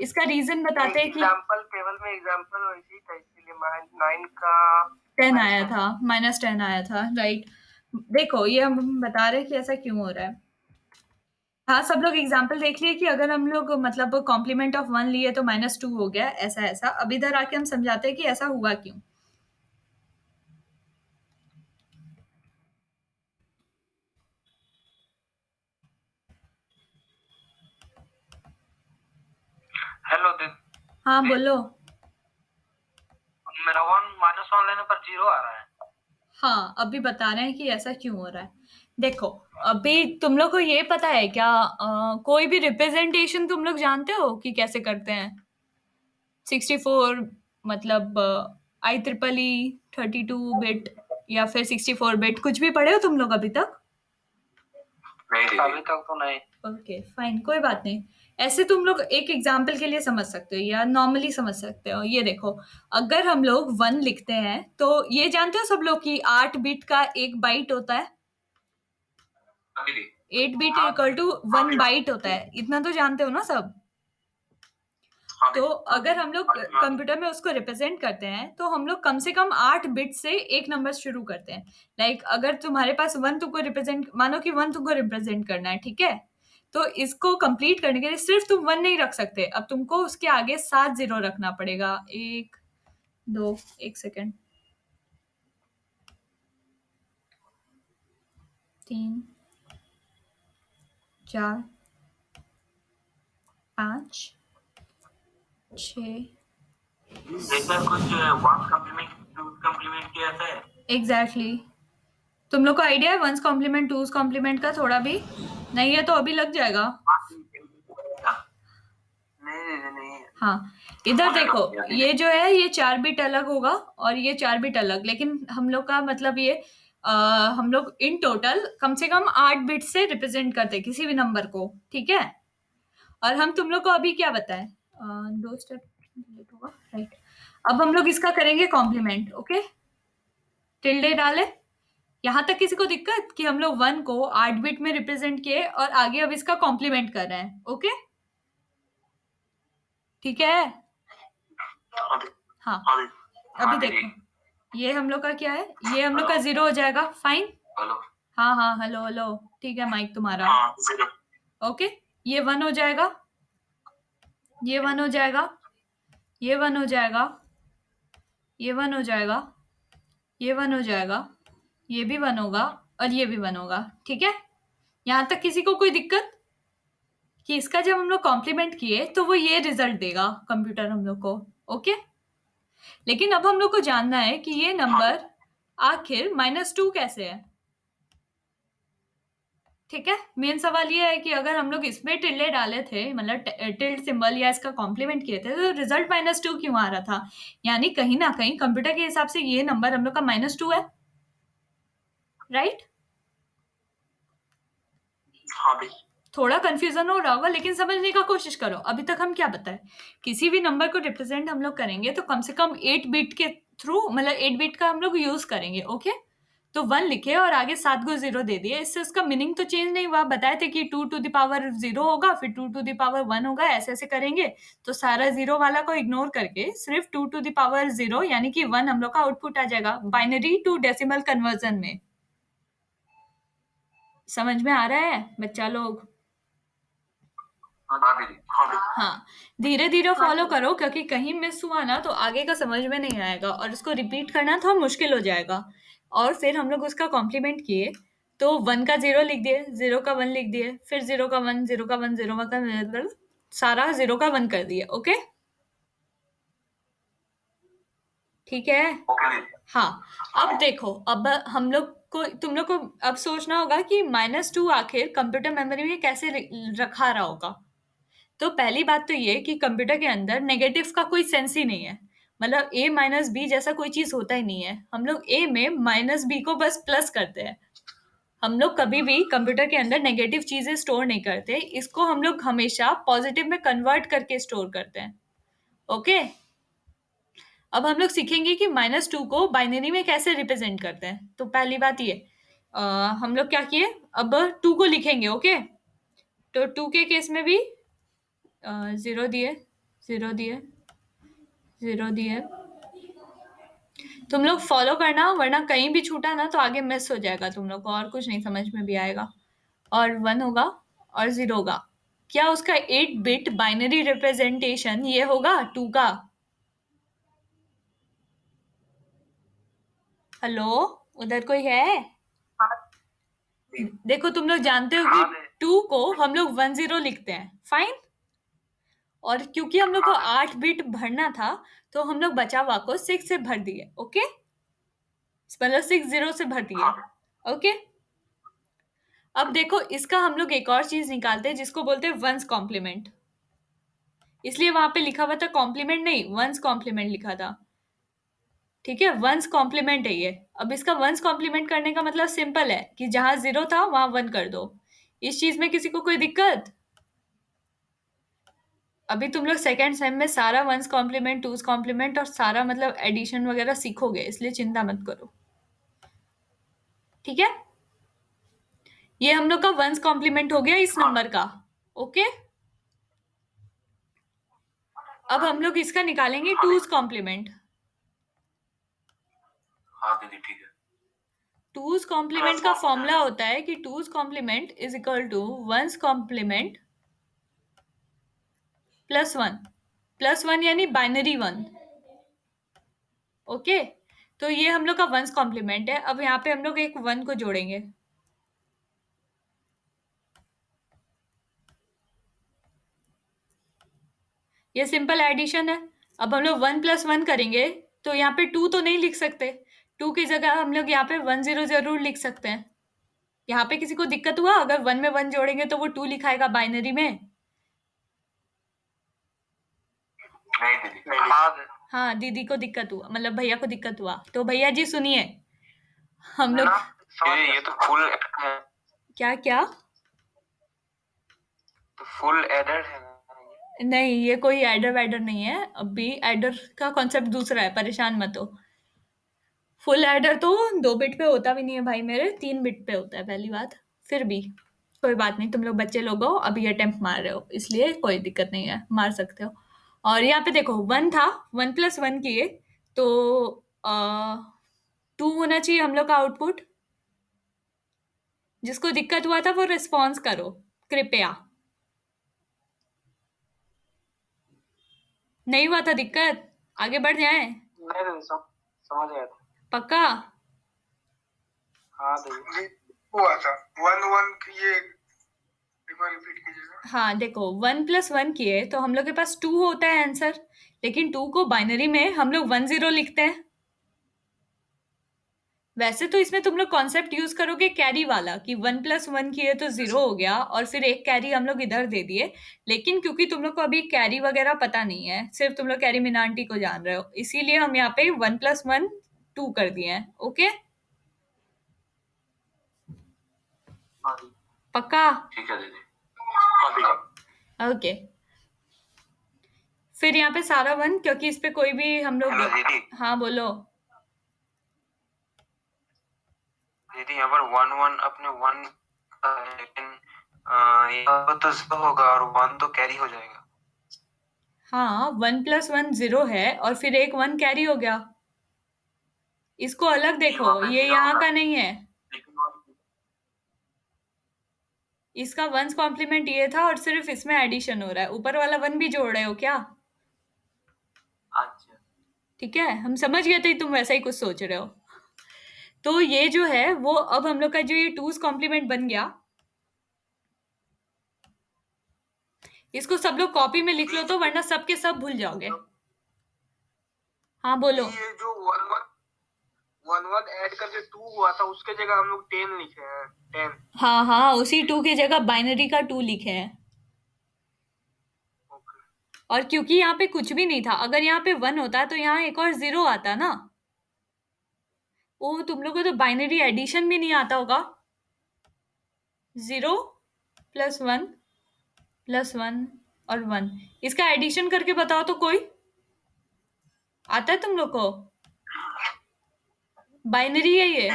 इसका रीजन बताते हैं कि एग्जांपल टेबल में एग्जांपल वैसे ही था, इसलिए 9 का 10 आया था, -10 आया था, राइट। देखो ये हम बता रहे हैं कि ऐसा क्यों हो रहा है। हाँ सब लोग एग्जाम्पल देख लिए कि अगर हम लोग मतलब कॉम्प्लीमेंट ऑफ 1 लिए तो -2 हो गया, ऐसा ऐसा। अब इधर आके हम समझाते हैं कि ऐसा हुआ क्यों। हेलो दी, हाँ बोलो। मेरा 1 लेने पर 0 आ रहा है। हाँ अभी बता रहे हैं कि ऐसा क्यों हो रहा है। देखो अभी तुम लोग को ये पता है क्या, कोई भी रिप्रेजेंटेशन तुम लोग जानते हो कि कैसे करते हैं? 64 मतलब IEEE 32 बिट या फिर 64 बिट, कुछ भी पढ़े हो तुम लोग अभी तक? नहीं अभी तक तो नहीं। ओके फाइन, कोई बात नहीं। ऐसे तुम लोग एक एग्जाम्पल के लिए समझ सकते हो या नॉर्मली समझ सकते हो। ये देखो अगर हम लोग 1 लिखते हैं तो ये जानते हो सब लोग कि 8 बिट का 1 बाइट होता है। 8 बिट इक्वल टू 1 बाइट होता है, इतना तो जानते हो ना सब। तो अगर हम लोग कंप्यूटर में उसको रिप्रेजेंट करते हैं तो हम लोग कम से कम 8 बिट से एक नंबर शुरू करते हैं। लाइक अगर तुम्हारे पास 1 तुमको रिप्रेजेंट, मानो कि 1 तुमको रिप्रेजेंट करना है, ठीक है, तो इसको कंप्लीट करने के लिए सिर्फ तुम 1 नहीं रख सकते, अब तुमको उसके आगे 7 0 रखना पड़ेगा। 1 2 1 सेकेंड, 3 4 5 6। जैसा कुछ 1 कॉम्प्लीमेंट 2 कॉम्प्लीमेंट किया था। एग्जैक्टली। तुम लोग को आइडिया है 1 कॉम्प्लीमेंट 2 कॉम्प्लीमेंट का? थोड़ा भी नहीं है तो अभी लग जाएगा। नहीं हाँ इधर देखो, ये जो है ये 4 बिट अलग होगा और ये 4 बिट अलग, लेकिन हम लोग का मतलब ये हम लोग इन टोटल कम से कम 8 बिट से रिप्रेजेंट करते हैं किसी भी नंबर को, ठीक है। और हम तुम लोग को अभी क्या बताएं, 2 स्टेप लेट होगा, राइट। अब हम लोग इसका करेंगे कॉम्प्लीमेंट, ओके। टिल्डे डाले, यहाँ तक किसी को दिक्कत कि हम लोग 1 को 8 बिट में रिप्रेजेंट किए और आगे अब इसका कॉम्प्लीमेंट कर रहे हैं, ओके ठीक है। हाँ अभी देखो ये हम लोग का क्या है, ये हम लोग का 0 हो जाएगा, फाइन। हाँ हाँ हेलो हेलो, ठीक है माइक तुम्हारा, ओके। ये 1 हो जाएगा, ये 1 हो जाएगा, ये 1 हो जाएगा, ये 1 हो जाएगा, ये 1 हो जाएगा, ये भी 1 होगा और ये भी 1 होगा, ठीक है। यहाँ तक किसी को कोई दिक्कत कि इसका जब हम लोग कॉम्प्लीमेंट किए तो वो ये रिजल्ट देगा कंप्यूटर हम लोग को, ओके। लेकिन अब हम लोग को जानना है कि ये नंबर आखिर -2 कैसे है। ठीक है, मेन सवाल ये है कि अगर हम लोग इसमें टिल्डे डाले थे, मतलब टिल्ड सिंबल या इसका कॉम्प्लीमेंट किए थे, तो रिजल्ट -2 क्यों आ रहा था? यानी कहीं ना कहीं कंप्यूटर के हिसाब से ये नंबर हम लोग का -2 है, राइट? हाँ भाई। थोड़ा कंफ्यूजन हो रहा होगा, लेकिन समझने का कोशिश करो। अभी तक हम क्या बताए, किसी भी नंबर को रिप्रेजेंट हम लोग करेंगे तो कम से कम 8 बिट के थ्रू, मतलब 8 बिट का हम लोग यूज करेंगे। ओके, तो 1 लिखे और आगे 7 को 0 दे दिए, इससे उसका मीनिंग तो चेंज नहीं हुआ। बताए थे कि 2 टू द पावर 0 होगा, फिर 2 टू द पावर 1 होगा, ऐसे ऐसे करेंगे। तो सारा 0 वाला को इग्नोर करके सिर्फ 2 टू द पावर 0 यानी कि 1 हम लोग का आउटपुट आ जाएगा बाइनरी टू डेसिमल कन्वर्जन में। समझ में आ रहा है बच्चा लोग? हाँ दीदी, हाँ दीदी। हाँ, धीरे धीरे फॉलो करो, क्योंकि कहीं मिस हुआ ना तो आगे का समझ में नहीं आएगा और उसको रिपीट करना थोड़ा मुश्किल हो जाएगा। और फिर हम लोग उसका कॉम्प्लीमेंट किए, तो 1 का 0 लिख दिए, 0 का 1 लिख दिए, फिर 0 का 1, 0 का 1, 0 का सारा 0 का 1 कर दिए। ओके, ठीक है? ओके दीदी। हाँ, अब देखो, अब हम लोग को, तुम लोग को अब सोचना होगा कि -2 आखिर कंप्यूटर मेमोरी में कैसे रखा रहा होगा। तो पहली बात तो ये कि कंप्यूटर के अंदर नेगेटिव का कोई सेंस ही नहीं है, मतलब a माइनस बी जैसा कोई चीज होता ही नहीं है। हम लोग a में माइनस बी को बस प्लस करते हैं। हम लोग कभी भी कंप्यूटर के अंदर नेगेटिव चीजें स्टोर नहीं करते, इसको हम लोग हमेशा पॉजिटिव में कन्वर्ट करके स्टोर करते हैं। ओके, अब हम लोग सीखेंगे कि -2 को बाइनरी में कैसे रिप्रेजेंट करते हैं। तो पहली बात ये, हम लोग क्या किए, अब 2 को लिखेंगे। ओके, तो 2 के केस में भी 0 दिए, 0 दिए, 0 दिए। तुम लोग फॉलो करना, वरना कहीं भी छूटा ना तो आगे मिस हो जाएगा तुम लोग को, और कुछ नहीं समझ में भी आएगा। और 1 होगा और 0 होगा। क्या उसका 8 बिट बाइनरी रिप्रेजेंटेशन ये होगा 2 का? हेलो, उधर कोई है? देखो, तुम लोग जानते हो कि 2 को हम लोग 1 0 लिखते हैं, फाइन। और क्योंकि हम लोग को 8 बिट भरना था, तो हम लोग बचा हुआ को 6 से भर दिए। ओके, मतलब 6 0 से भर दिए। ओके, अब देखो, इसका हम लोग एक और चीज निकालते हैं जिसको बोलते हैं वंस कॉम्प्लीमेंट। इसलिए वहां पे लिखा हुआ था कॉम्प्लीमेंट नहीं, वंस कॉम्प्लीमेंट लिखा था। ठीक है, वंस कॉम्प्लीमेंट है ये। अब इसका वंस कॉम्प्लीमेंट करने का मतलब सिंपल है कि जहां 0 था वहां 1 कर दो। इस चीज में किसी को कोई दिक्कत? अभी तुम लोग सेकेंड सेम में सारा वंस कॉम्प्लीमेंट, टूज कॉम्प्लीमेंट और सारा मतलब एडिशन वगैरह सीखोगे, इसलिए चिंता मत करो। ठीक है, ये हम लोग का वंस कॉम्प्लीमेंट हो गया इस नंबर का। ओके, अब हम लोग इसका निकालेंगे टूज कॉम्प्लीमेंट। हाँ दीदी, ठीक है। टूज कॉम्प्लीमेंट का फॉर्मूला होता है कि two's complement is equal to one's complement +1 यानी बाइनरी 1। ओके, तो ये हम लोग का वंस कॉम्प्लीमेंट है। अब यहाँ पे हम लोग एक 1 को जोड़ेंगे। ये सिंपल एडिशन है। अब हम लोग 1 + 1 करेंगे, तो यहाँ पे 2 तो नहीं लिख सकते। 2 की जगह हम लोग यहाँ पे 1 0 जरूर लिख सकते हैं। यहाँ पे किसी को दिक्कत हुआ? अगर 1 में 1 जोड़ेंगे तो वो 2 लिखाएगा बाइनरी में। नहीं दीदी। हाँ, दीदी को दिक्कत हुआ, मतलब भैया को दिक्कत हुआ। तो भैया जी सुनिए, हम लोग ये तो फुल है। क्या क्या? तो फुल एडर है ना? नहीं, ये कोई एडर वैडर नहीं है। अभी एडर का कॉन्सेप्ट दूसरा है, परेशान मत हो। फुल एडर तो 2 बिट पे होता भी नहीं है भाई मेरे, 3 बिट पे होता है पहली बात। फिर भी कोई बात नहीं, तुम लोग बच्चे लोग हो, अभी अटेम्प्ट मार रहे हो, इसलिए कोई दिक्कत नहीं है, मार सकते हो। और यहाँ पे देखो 1 था, 1 + 1 किए तो 2 होना चाहिए हम लोग का आउटपुट। जिसको दिक्कत हुआ था वो रिस्पॉन्स करो कृपया। नहीं हुआ था दिक्कत? आगे बढ़ जाएं? नहीं, समझ गया था। पक्का? हाँ दीदी, हुआ था 1 1 ये एक बार रिपीट कीजिएगा। हाँ, देखो 1 + 1 किए तो हम लोग के पास 2 होता है आंसर, लेकिन 2 को बाइनरी में हम लोग 1 0 लिखते हैं। वैसे तो इसमें तुम लोग कॉन्सेप्ट यूज करोगे कैरी वाला कि 1+1 किए तो 0 हो गया और फिर एक कैरी हम लोग इधर दे दिए, लेकिन क्योंकि तुम लोग को अभी कैरी वगैरह पता नहीं है, सिर्फ तुम लोग कैरी मिनांटी को जान रहे हो, इसीलिए हम यहाँ पे 1+1 2 कर दिए हैं। ओके, हाँ जी, पक्का? ठीक है दीदी। हाँ दीदी। ओके, फिर यहाँ पे सारा 1, क्योंकि इस पे कोई भी हम लोग। हेलो दीदी। हाँ बोलो। दीदी यहाँ पर 1 1 अपने 1, लेकिन यहाँ पर तो 0 होगा और 1 तो कैरी हो जाएगा। हाँ, 1+1 0 है और फिर एक 1 कैरी हो गया। इसको अलग देखो, ये यहाँ का नहीं है, इसका 1's कॉम्प्लीमेंट ये था और सिर्फ इसमें एडिशन हो रहा है, ऊपर वाला 1 भी जोड़ रहे हो क्या? अच्छा, ठीक है, हम समझ गए थे तुम वैसा ही कुछ सोच रहे हो। तो ये जो है वो अब हम लोग का जो ये 2's कॉम्प्लीमेंट बन गया, इसको सब लोग कॉपी में लिख लो तो, वरना सबके सब भूल जाओगे। हाँ बोलो। ये जो 1 1 ऐड करके 2 हुआ था उसके जगह हम लोग 10 लिखे हैं, 10। हाँ हाँ, उसी 2 की जगह बाइनरी का 2 लिखे हैं। और क्योंकि यहाँ पे कुछ भी नहीं था, अगर यहाँ पे 1 होता तो यहाँ एक और 0 आता ना। ओ, तुम लोग को तो बाइनरी एडिशन भी नहीं आता होगा। 0 +1 +1 और 1, इसका एडिशन करके बताओ तो कोई आता है तुम लोग को? बाइनरी है ये,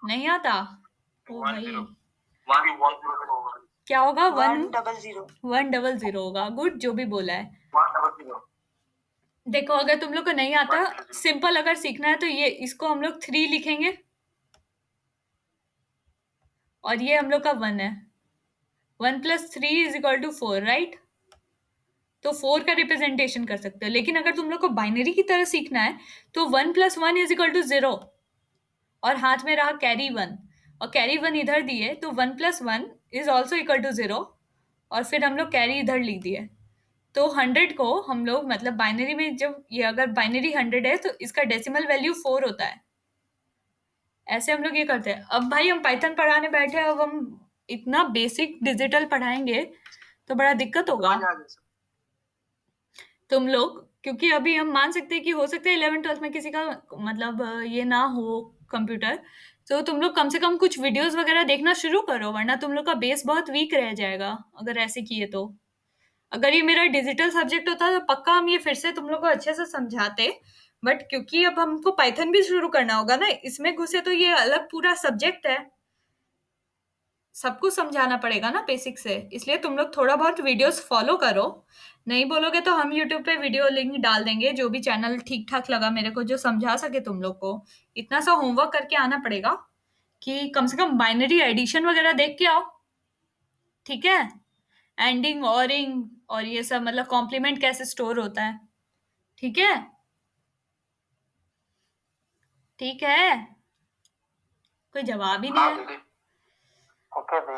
नहीं आता? ओ भाई, क्या होगा? 100 होगा। गुड, जो भी बोला है। देखो, अगर तुम लोग को नहीं आता, सिंपल अगर सीखना है तो ये इसको हम लोग 3 लिखेंगे और ये हम लोग का 1 है। 1 + 3 = 4, राइट? तो 4 का रिप्रेजेंटेशन कर सकते हो, लेकिन अगर तुम लोग को बाइनरी की तरह सीखना है तो 1 + 1 = 0 और हाथ में रहा कैरी 1 और कैरी 1 इधर दिए तो 1 + 1 इज ऑल्सो इक्वल टू 0 और फिर हम लोग कैरी इधर लिख दिए। तो 100 को हम लोग, मतलब बाइनरी में जब ये अगर बाइनरी 100 है तो इसका डेसिमल वैल्यू 4 होता है। ऐसे हम लोग ये करते हैं। अब भाई हम पाइथन पढ़ाने बैठे, अब हम इतना बेसिक डिजिटल पढ़ाएंगे तो बड़ा दिक्कत होगा। तुम लोग, क्योंकि अभी हम मान सकते हैं कि हो सकता है 11th-12th में किसी का मतलब ये ना हो कंप्यूटर, तो तुम लोग कम से कम कुछ वीडियोस वगैरह देखना शुरू करो, वरना तुम लोग का बेस बहुत वीक रह जाएगा अगर ऐसे किए तो। अगर ये मेरा डिजिटल सब्जेक्ट होता तो पक्का हम ये फिर से तुम लोग को अच्छे से समझाते, बट क्योंकि अब हमको पाइथन भी शुरू करना होगा ना, इसमें घुसे तो ये अलग पूरा सब्जेक्ट है, सबको समझाना पड़ेगा ना बेसिक से, इसलिए तुम लोग थोड़ा बहुत वीडियोस फॉलो करो। नहीं बोलोगे तो हम यूट्यूब पे वीडियो लिंक डाल देंगे, जो भी चैनल ठीक ठाक लगा मेरे को, जो समझा सके तुम लोग को। इतना सा होमवर्क करके आना पड़ेगा कि कम से कम बाइनरी एडिशन वगैरह देख के आओ, ठीक है? एंडिंग, ऑरिंग और ये सब, मतलब कॉम्प्लीमेंट कैसे स्टोर होता है, ठीक है? ठीक है, कोई जवाब ही नहीं है।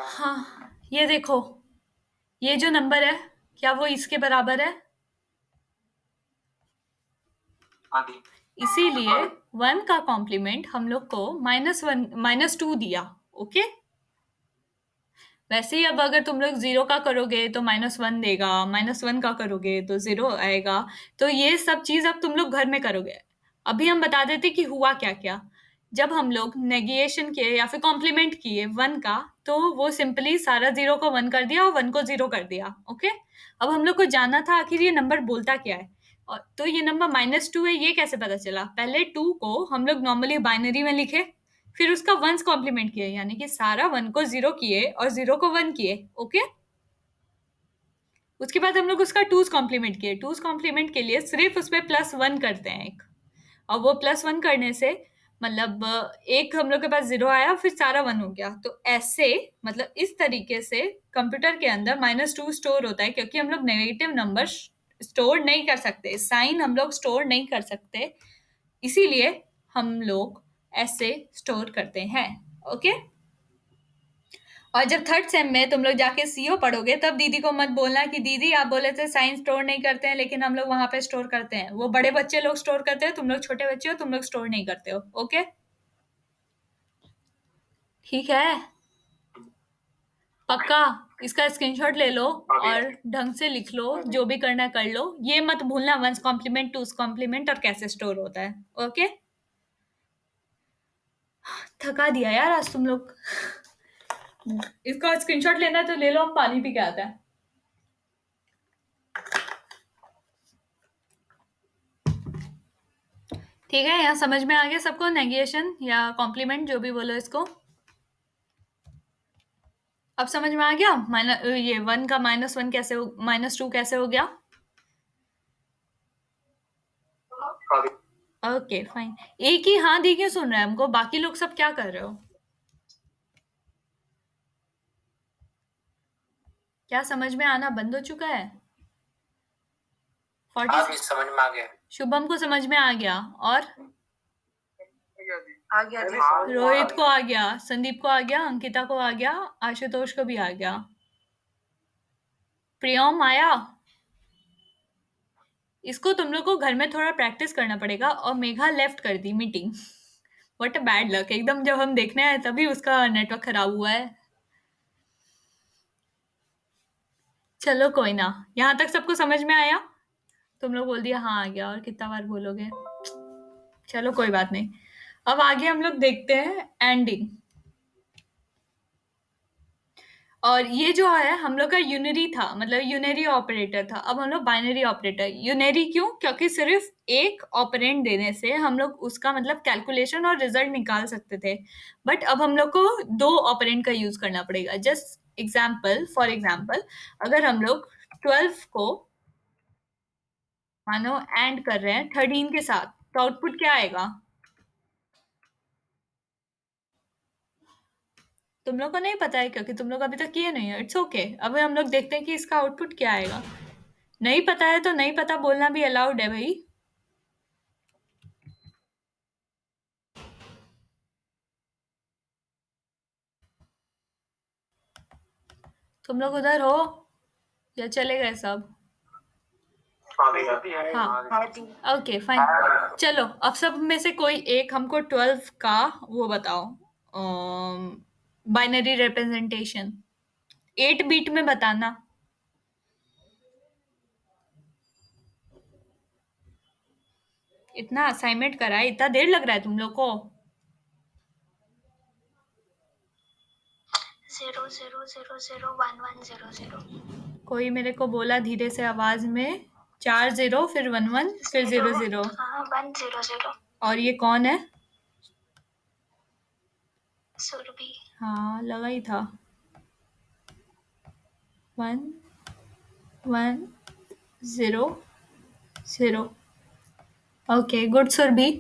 हाँ, ये देखो, ये जो नंबर है क्या वो इसके बराबर है? इसीलिए 1 का कॉम्प्लीमेंट हम लोग को -2 दिया। ओके, वैसे ही अब अगर तुम लोग 0 का करोगे तो -1 देगा, -1 का करोगे तो 0 आएगा। तो ये सब चीज अब तुम लोग घर में करोगे। अभी हम बता देते कि हुआ क्या क्या। जब हम लोग नेगेशन किए या फिर कॉम्प्लीमेंट किए 1 का, तो वो सिंपली सारा 0 को 1 कर दिया और 1 को 0 कर दिया। ओके, अब हम लोग को जानना था आखिर ये नंबर बोलता क्या है, और तो ये नंबर -2 है, ये कैसे पता चला? पहले 2 को हम लोग नॉर्मली बाइनरी में लिखे, फिर उसका 1's कॉम्प्लीमेंट किए, यानी कि सारा 1 को 0 किए और 0 को 1 किए। ओके, उसके बाद हम लोग उसका 2's कॉम्प्लीमेंट किए। 2's कॉम्प्लीमेंट के लिए सिर्फ उसमें +1 करते हैं एक, और वो +1 करने से मतलब एक हम लोग के पास 0 आया, फिर सारा 1 हो गया। तो ऐसे, मतलब इस तरीके से कंप्यूटर के अंदर -2 स्टोर होता है, क्योंकि हम लोग नेगेटिव नंबर स्टोर नहीं कर सकते, साइन हम लोग स्टोर नहीं कर सकते, इसीलिए हम लोग ऐसे स्टोर करते हैं। ओके, और जब थर्ड सेम में तुम लोग जाके सीओ पढ़ोगे तब दीदी को मत बोलना कि दीदी आप बोले थे साइंस स्टोर नहीं करते हैं लेकिन हम लोग वहां पे स्टोर करते हैं। वो बड़े बच्चे लोग स्टोर करते हैं, तुम लोग छोटे बच्चे हो, तुम लोग स्टोर नहीं करते हो। ओके, ठीक है, पक्का। इसका स्क्रीनशॉट ले लो और ढंग से लिख लो, जो भी करना है कर लो। ये मत भूलना वंस कॉम्प्लीमेंट, टूस कॉम्प्लीमेंट और कैसे स्टोर होता है। ओके, थका दिया यार आज तुम लोग। इसका स्क्रीनशॉट लेना है तो ले लो, हम पानी पी के आते हैं। ठीक है, यहाँ समझ में आ गया सबको? नेगेशन या कॉम्प्लीमेंट जो भी बोलो इसको। अब समझ में आ गया ये 1 का -1 कैसे -2 कैसे हो गया? Okay fine. एक ही हाँ दी क्यों सुन रहा है हमको? बाकी लोग सब क्या कर रहे हो? क्या समझ में आना बंद हो चुका है? 40 समझ में आ गया। शुभम को समझ में आ गया, और आ गया जी। रोहित को आ गया, संदीप को आ गया, अंकिता को आ गया, आशुतोष को भी आ गया, प्रियम आया। इसको तुम लोग को घर में थोड़ा प्रैक्टिस करना पड़ेगा। और मेघा लेफ्ट कर दी meeting. What a bad luck, एकदम जब हम देखने आए तभी उसका नेटवर्क खराब हुआ है। चलो कोई ना, यहाँ तक सबको समझ में आया? तुम लोग बोल दिया हाँ आ गया, और कितना बार बोलोगे? चलो कोई बात नहीं। अब आगे हम लोग देखते हैं एंडिंग। और ये जो है हम लोग का यूनरी था, मतलब यूनरी ऑपरेटर था। अब हम लोग बाइनरी ऑपरेटर। यूनरी क्यों? क्योंकि सिर्फ एक ऑपरेंड देने से हम लोग उसका मतलब कैलकुलेशन और रिजल्ट निकाल सकते थे। बट अब हम लोग को 2 ऑपरेंड का यूज करना पड़ेगा। जस्ट एग्जाम्पल, फॉर एग्जाम्पल, अगर हम लोग 12 को मानो एंड कर रहे हैं 13 के साथ, तो आउटपुट क्या आएगा? तुम लोग को नहीं पता है क्योंकि तुम लोग अभी तक किए नहीं है। It's okay. अब हम लोग देखते हैं कि इसका आउटपुट क्या आएगा। नहीं पता है तो नहीं पता बोलना भी अलाउड है भाई। तुम लोग उधर हो या चले गए सब? हाँ, ओके फाइन। चलो अब सब में से कोई एक हमको 12 का वो बताओ, बाइनरी रिप्रेजेंटेशन 8 बीट में बताना। इतना असाइनमेंट करा है, इतना देर लग रहा है तुम लोग को? 0 0 0 0 1 1 0 0। कोई मेरे को बोला धीरे से आवाज में 4 0 फिर 1 1 फिर 0 0। हाँ 1 0 0। और ये कौन है? सुरभि। हाँ लगा ही था। 1 1 0 0। Okay good Surabhi.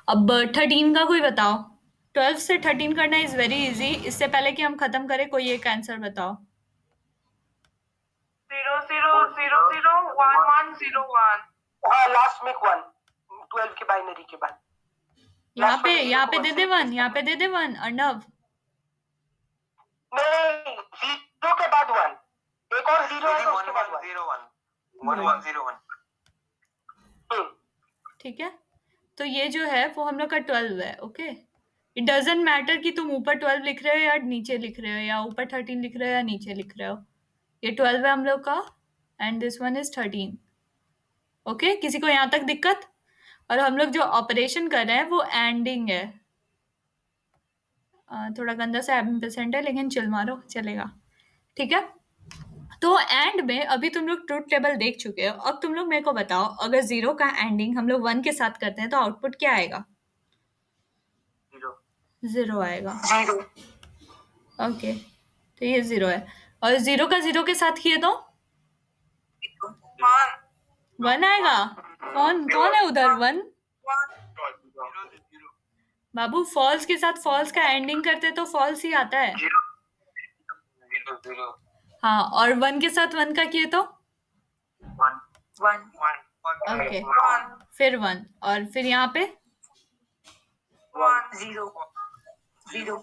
अब 13 का कोई बताओ। 12 से 13 करना इज वेरी इजी। इससे पहले कि हम खत्म करें कोई एक आंसर बताओ। 0 0 0 0 1 1 0 1। हाँ लास्ट में 1 12 के बाइनरी के बाद। यहाँ पे दे दे 1, यहाँ पे दे दे 1 अर्णव। नहीं 0 के बाद 1, एक और 0 है उसके बाद 1 1 1 0 1। ठीक है, तो ये जो है वो हम लोग का 12 है। ओके, इट डजेंट मैटर कि तुम ऊपर 12 लिख रहे हो या नीचे लिख रहे हो, या ऊपर 13 लिख रहे हो या नीचे लिख रहे हो। ये 12 है हम लोग का, and this one is 13। Okay, किसी को यहाँ तक दिक्कत? और हम लोग जो ऑपरेशन कर रहे हैं वो एंडिंग है। थोड़ा गंदा सा एम्परसेंट है लेकिन चिल मारो चलेगा। ठीक है, तो एंड में अभी तुम लोग ट्रूथ टेबल देख चुके हो। अब तुम लोग मेरे को बताओ, अगर 0 का एंडिंग हम लोग 1 के साथ करते हैं तो आउटपुट क्या आएगा? 0 आएगा। 0। ओके, तो ये 0 है। और 0 का 0 के साथ किए तो 1 आएगा। कौन है उधर? 1 बाबू, फॉल्स के साथ फॉल्स का एंडिंग करते तो फॉल्स ही आता है। 0 0। हाँ, और 1 के साथ 1 का किए तो 1 1। ओके, फिर 1, और फिर यहाँ पे 1 0 0।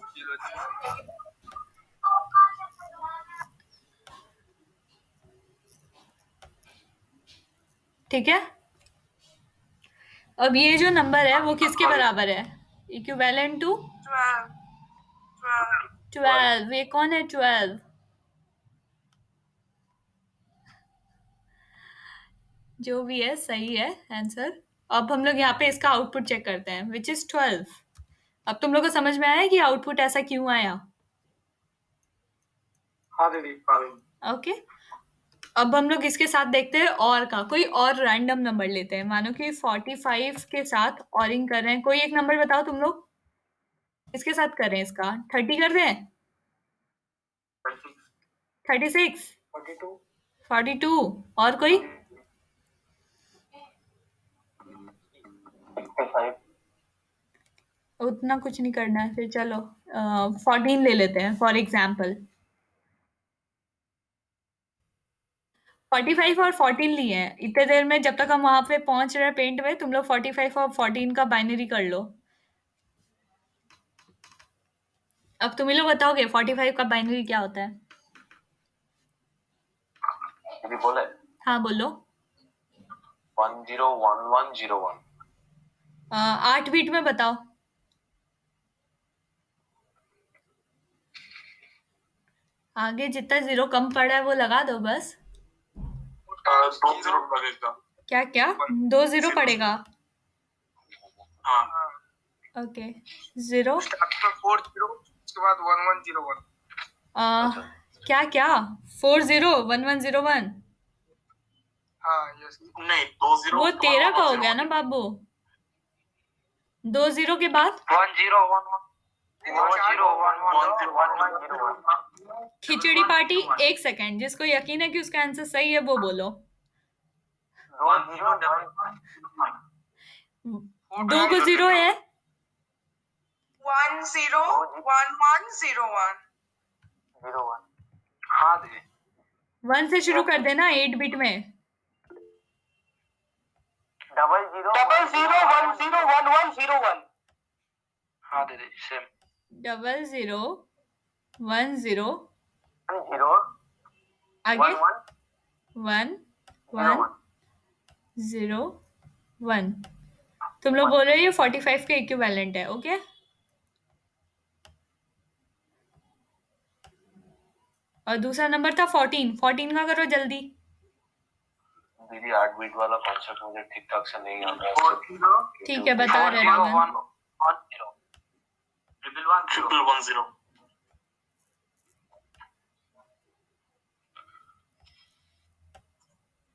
ठीक है। अब ये जो नंबर है वो किसके बराबर है? Equivalent to 12। ये कौन है 12? जो भी है सही है आंसर। अब हम लोग यहाँ पे इसका आउटपुट चेक करते हैं, विच इज 12। अब तुम लोग को समझ में आया कि आउटपुट ऐसा क्यों आया? हाँ दीदी। ओके। अब हम लोग इसके साथ देखते हैं और का कोई और रैंडम नंबर लेते हैं। मानो कि 45 के साथ ऑरिंग कर रहे हैं। कोई एक नंबर बताओ तुम लोग, इसके साथ कर रहे हैं। इसका 30 कर रहे हैं, 36, 42 और कोई? उतना कुछ नहीं करना है। फिर चलो 14 ले लेते हैं फॉर एग्जाम्पल। 45 और 14 लिए हैं। इतने देर में जब तक हम वहां पे पहुंच रहे हैं पेंट में, तुम लोग 45 और 14 का बाइनरी कर लो। अब तुम ही लोग बताओगे 45 का बाइनरी क्या होता है? बोले हाँ बोलो। 101101। 8 बीट में बताओ। आगे जितना जीरो कम पड़ा है वो लगा दो बस। 2 0 लगेगा। क्या क्या? 2 0 पड़ेगा। हाँ। ओके 0 4 0 उसके बाद 1101। क्या क्या 401101? हाँ यस। नहीं 2 0 वो 13 का हो गया ना बाबू। 2 0 के बाद 1 0 1 1। खिचड़ी पार्टी। एक सेकेंड, जिसको यकीन है कि उसका आंसर सही है वो बोलो। 2 को 0 है। 1 0 1 1 0 1। हाँ दीदी। 1 से शुरू कर देना 8 बिट में। 00101101। हाँ दीदी सेम। 0010 आगे 1 1 0 1। तुम लोग बोल रहे हो ये 45 के इक्विवेलेंट है। ओके और दूसरा नंबर था 14 का करो जल्दी। दीदी 8 बीट वाला कॉन्सेप्ट मुझे ठीक ठाक से नहीं आता है। ठीक है बता रहे रागन। 1010।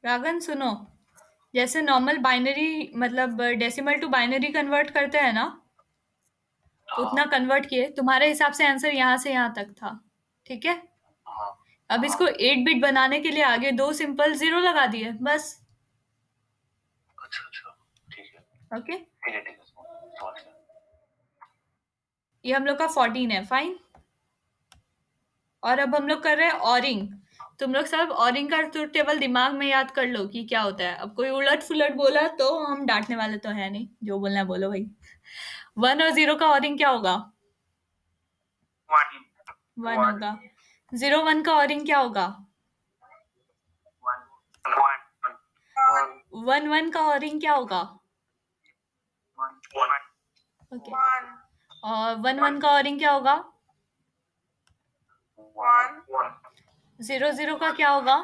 रागन सुनो, जैसे नॉर्मल बाइनरी मतलब डेसिमल टू बाइनरी कन्वर्ट करते हैं ना, उतना कन्वर्ट किए। तुम्हारे हिसाब से आंसर यहाँ से यहाँ तक था, ठीक है। अब इसको 8 बिट बनाने के लिए आगे 2 सिंपल 0 लगा दिए बस। अच्छा ठीक है। ओके ठीक है समझ गया। ये हम लोग का 14 है। फाइन। और अब हम लोग कर रहे हैं ऑरिंग। तुम लोग सब ऑरिंग का ट्रुथ टेबल दिमाग में याद कर लो कि क्या होता है। अब कोई उलट फुलट बोला तो हम डांटने वाले तो है नहीं, जो बोलना है बोलो भाई। 1 और 0 का ऑरिंग क्या होगा? 1 होगा। 0 1 का ऑरिंग क्या होगा? 1 1 का ऑरिंग क्या होगा? ओके और 1 1 का ऑरिंग क्या होगा? 0 0 का क्या होगा?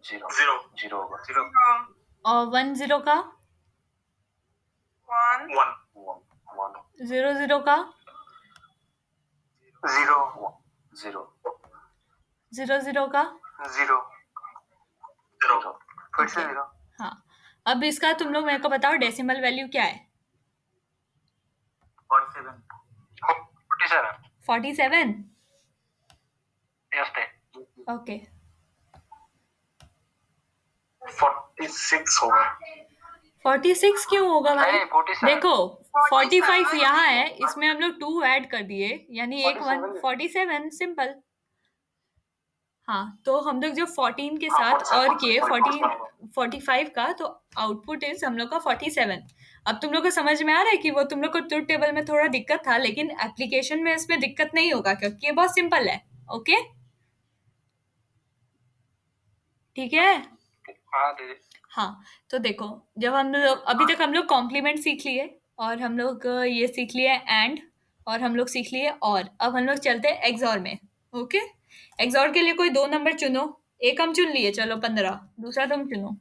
0 होगा। और 1 0 का? 1 0 0 का? 0 0 0 का? 0 फिर से Okay. 0। हाँ अब इसका तुम लोग मेरे को बताओ डेसिमल वैल्यू क्या है? 47। यस ओके 46 होगा। 46 क्यों होगा भाई? नहीं, 47। देखो 45 यहाँ है, इसमें हम लोग 2 ऐड कर दिए यानी एक 1 47 सिंपल। हाँ तो हम लोग जो 14 के साथ और किए 45 का, तो आउटपुट इज हम लोग का 47। अब तुम लोग को समझ में आ रहा है कि वो तुम लोग को ट्रुथ टेबल में थोड़ा दिक्कत था, लेकिन एप्लीकेशन में इसमें दिक्कत नहीं होगा क्योंकि ये बहुत सिंपल है। ओके ठीक है हाँ दीदी। हाँ, तो देखो जब हम लोग अभी तक हम लोग कॉम्प्लीमेंट सीख लिए और हम लोग ये सीख लिए एंड और हम लोग सीख लिए और अब हम लोग चलते हैं एक्सॉर में। ओके, एक्सॉर के लिए कोई 2 नंबर चुनो। एक हम चुन लिए, चलो 15, दूसरा तुम चुनो।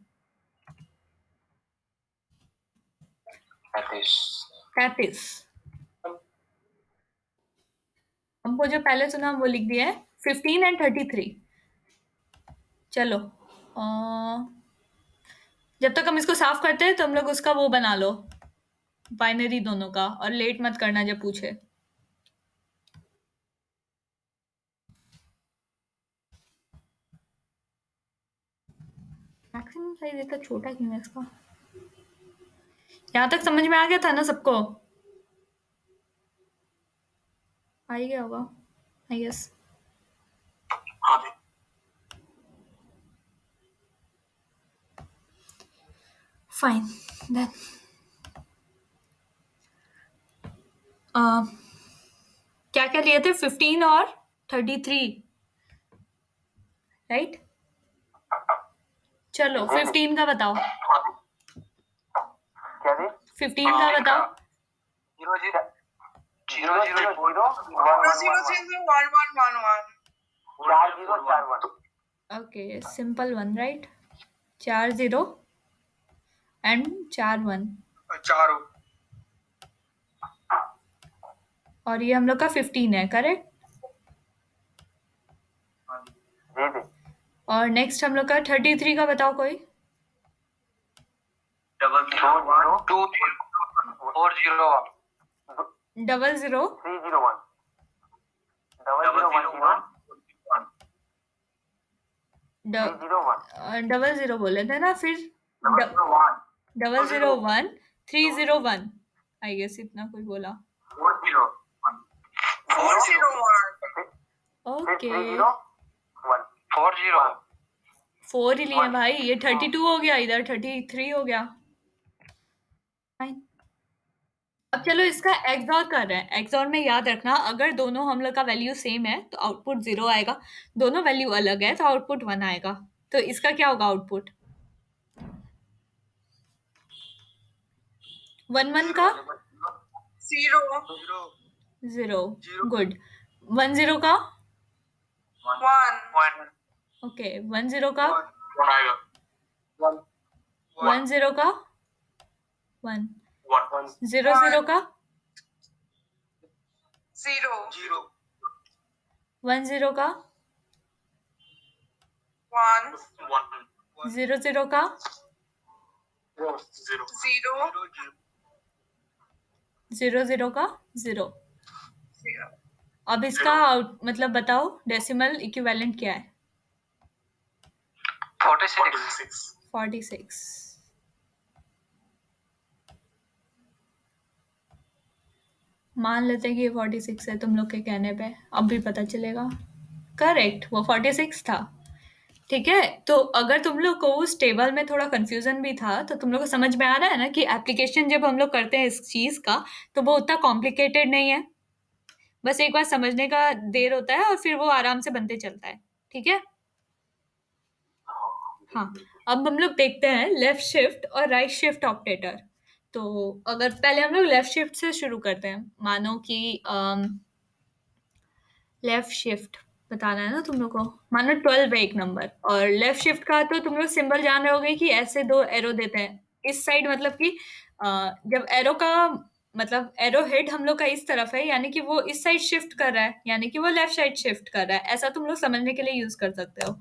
35। हमको जो पहले सुना वो लिख दिया है 15 एंड 33। चलो जब तक हम इसको साफ करते हैं तो हम लोग उसका वो बना लो, बाइनरी दोनों का, और लेट मत करना जब पूछे। मैक्सिमम साइज इतना छोटा क्यों है इसका? यहाँ तक समझ में आ गया था ना सबको? आ ही गया होगा आई गेस। हाँ फाइन देन क्या क्या लिए थे? 15 और 33, राइट? चलो 15 का बताओ। क्या दी? 15 का बताओ। 0 0 0 0 0 0 0 1 1 1 1 4 0 4 1। Okay, simple one, right? 4 0 and 4 1, 4 और ये हम लोग का 15 है, करेक्ट? जी जी। और नेक्स्ट हम लोग का 33 का बताओ कोई। 0 0 2 4 0 00 3 0 1 0 0 1 0 3 0 1 00 बोले थे ना, फिर 001 301, आई गेस इतना कोई बोला। 4 0 4 0 1 ओके 3 0 1 4 0 4 ही लिए भाई, ये 32 हो गया, इधर 33 हो गया। फाइन, अब चलो इसका एक्सॉर कर रहे हैं। एक्सॉर में याद रखना, अगर दोनों हम लोग का वैल्यू सेम है तो आउटपुट 0 आएगा, दोनों वैल्यू अलग है तो आउटपुट 1 आएगा। तो इसका क्या होगा आउटपुट? 1 1 का 0 0, गुड। 1 0 का 1 ओके, 1 0 का 1 आएगा 1 0 का 1, 1 0 0 का 0 1 0 का 1 0 0 का 0 0 0 का 0। 0 अब इसका मतलब बताओ डेसिमल इक्विवेलेंट क्या है? 46 46। मान लेते हैं कि ये 46 है तुम लोग के कहने पे, अब भी पता चलेगा। करेक्ट, वो 46 था। ठीक है, तो अगर तुम लोग को उस टेबल में थोड़ा कंफ्यूजन भी था तो तुम लोग को समझ में आ रहा है ना कि एप्लीकेशन जब हम लोग करते हैं इस चीज का तो वो उतना कॉम्प्लिकेटेड नहीं है, बस एक बार समझने का देर होता है और फिर वो आराम से बनते चलता है। ठीक है, हाँ। अब हम लोग देखते हैं लेफ्ट शिफ्ट और राइट शिफ्ट ऑपरेटर। तो अगर पहले हम लोग लेफ्ट शिफ्ट से शुरू करते हैं, मानो कि लेफ्ट शिफ्ट बताना है ना तुम लोग को, मानो 12 है एक नंबर, और लेफ्ट शिफ्ट का तो तुम लोग सिंबल जान रहे होगे कि ऐसे 2 एरो देते हैं इस साइड, मतलब कि जब एरो का मतलब एरो हेड हम लोग का इस तरफ है यानी कि वो इस साइड शिफ्ट कर रहा है, यानी कि वो लेफ्ट साइड शिफ्ट कर रहा है, ऐसा तुम लोग समझने के लिए यूज कर सकते हो।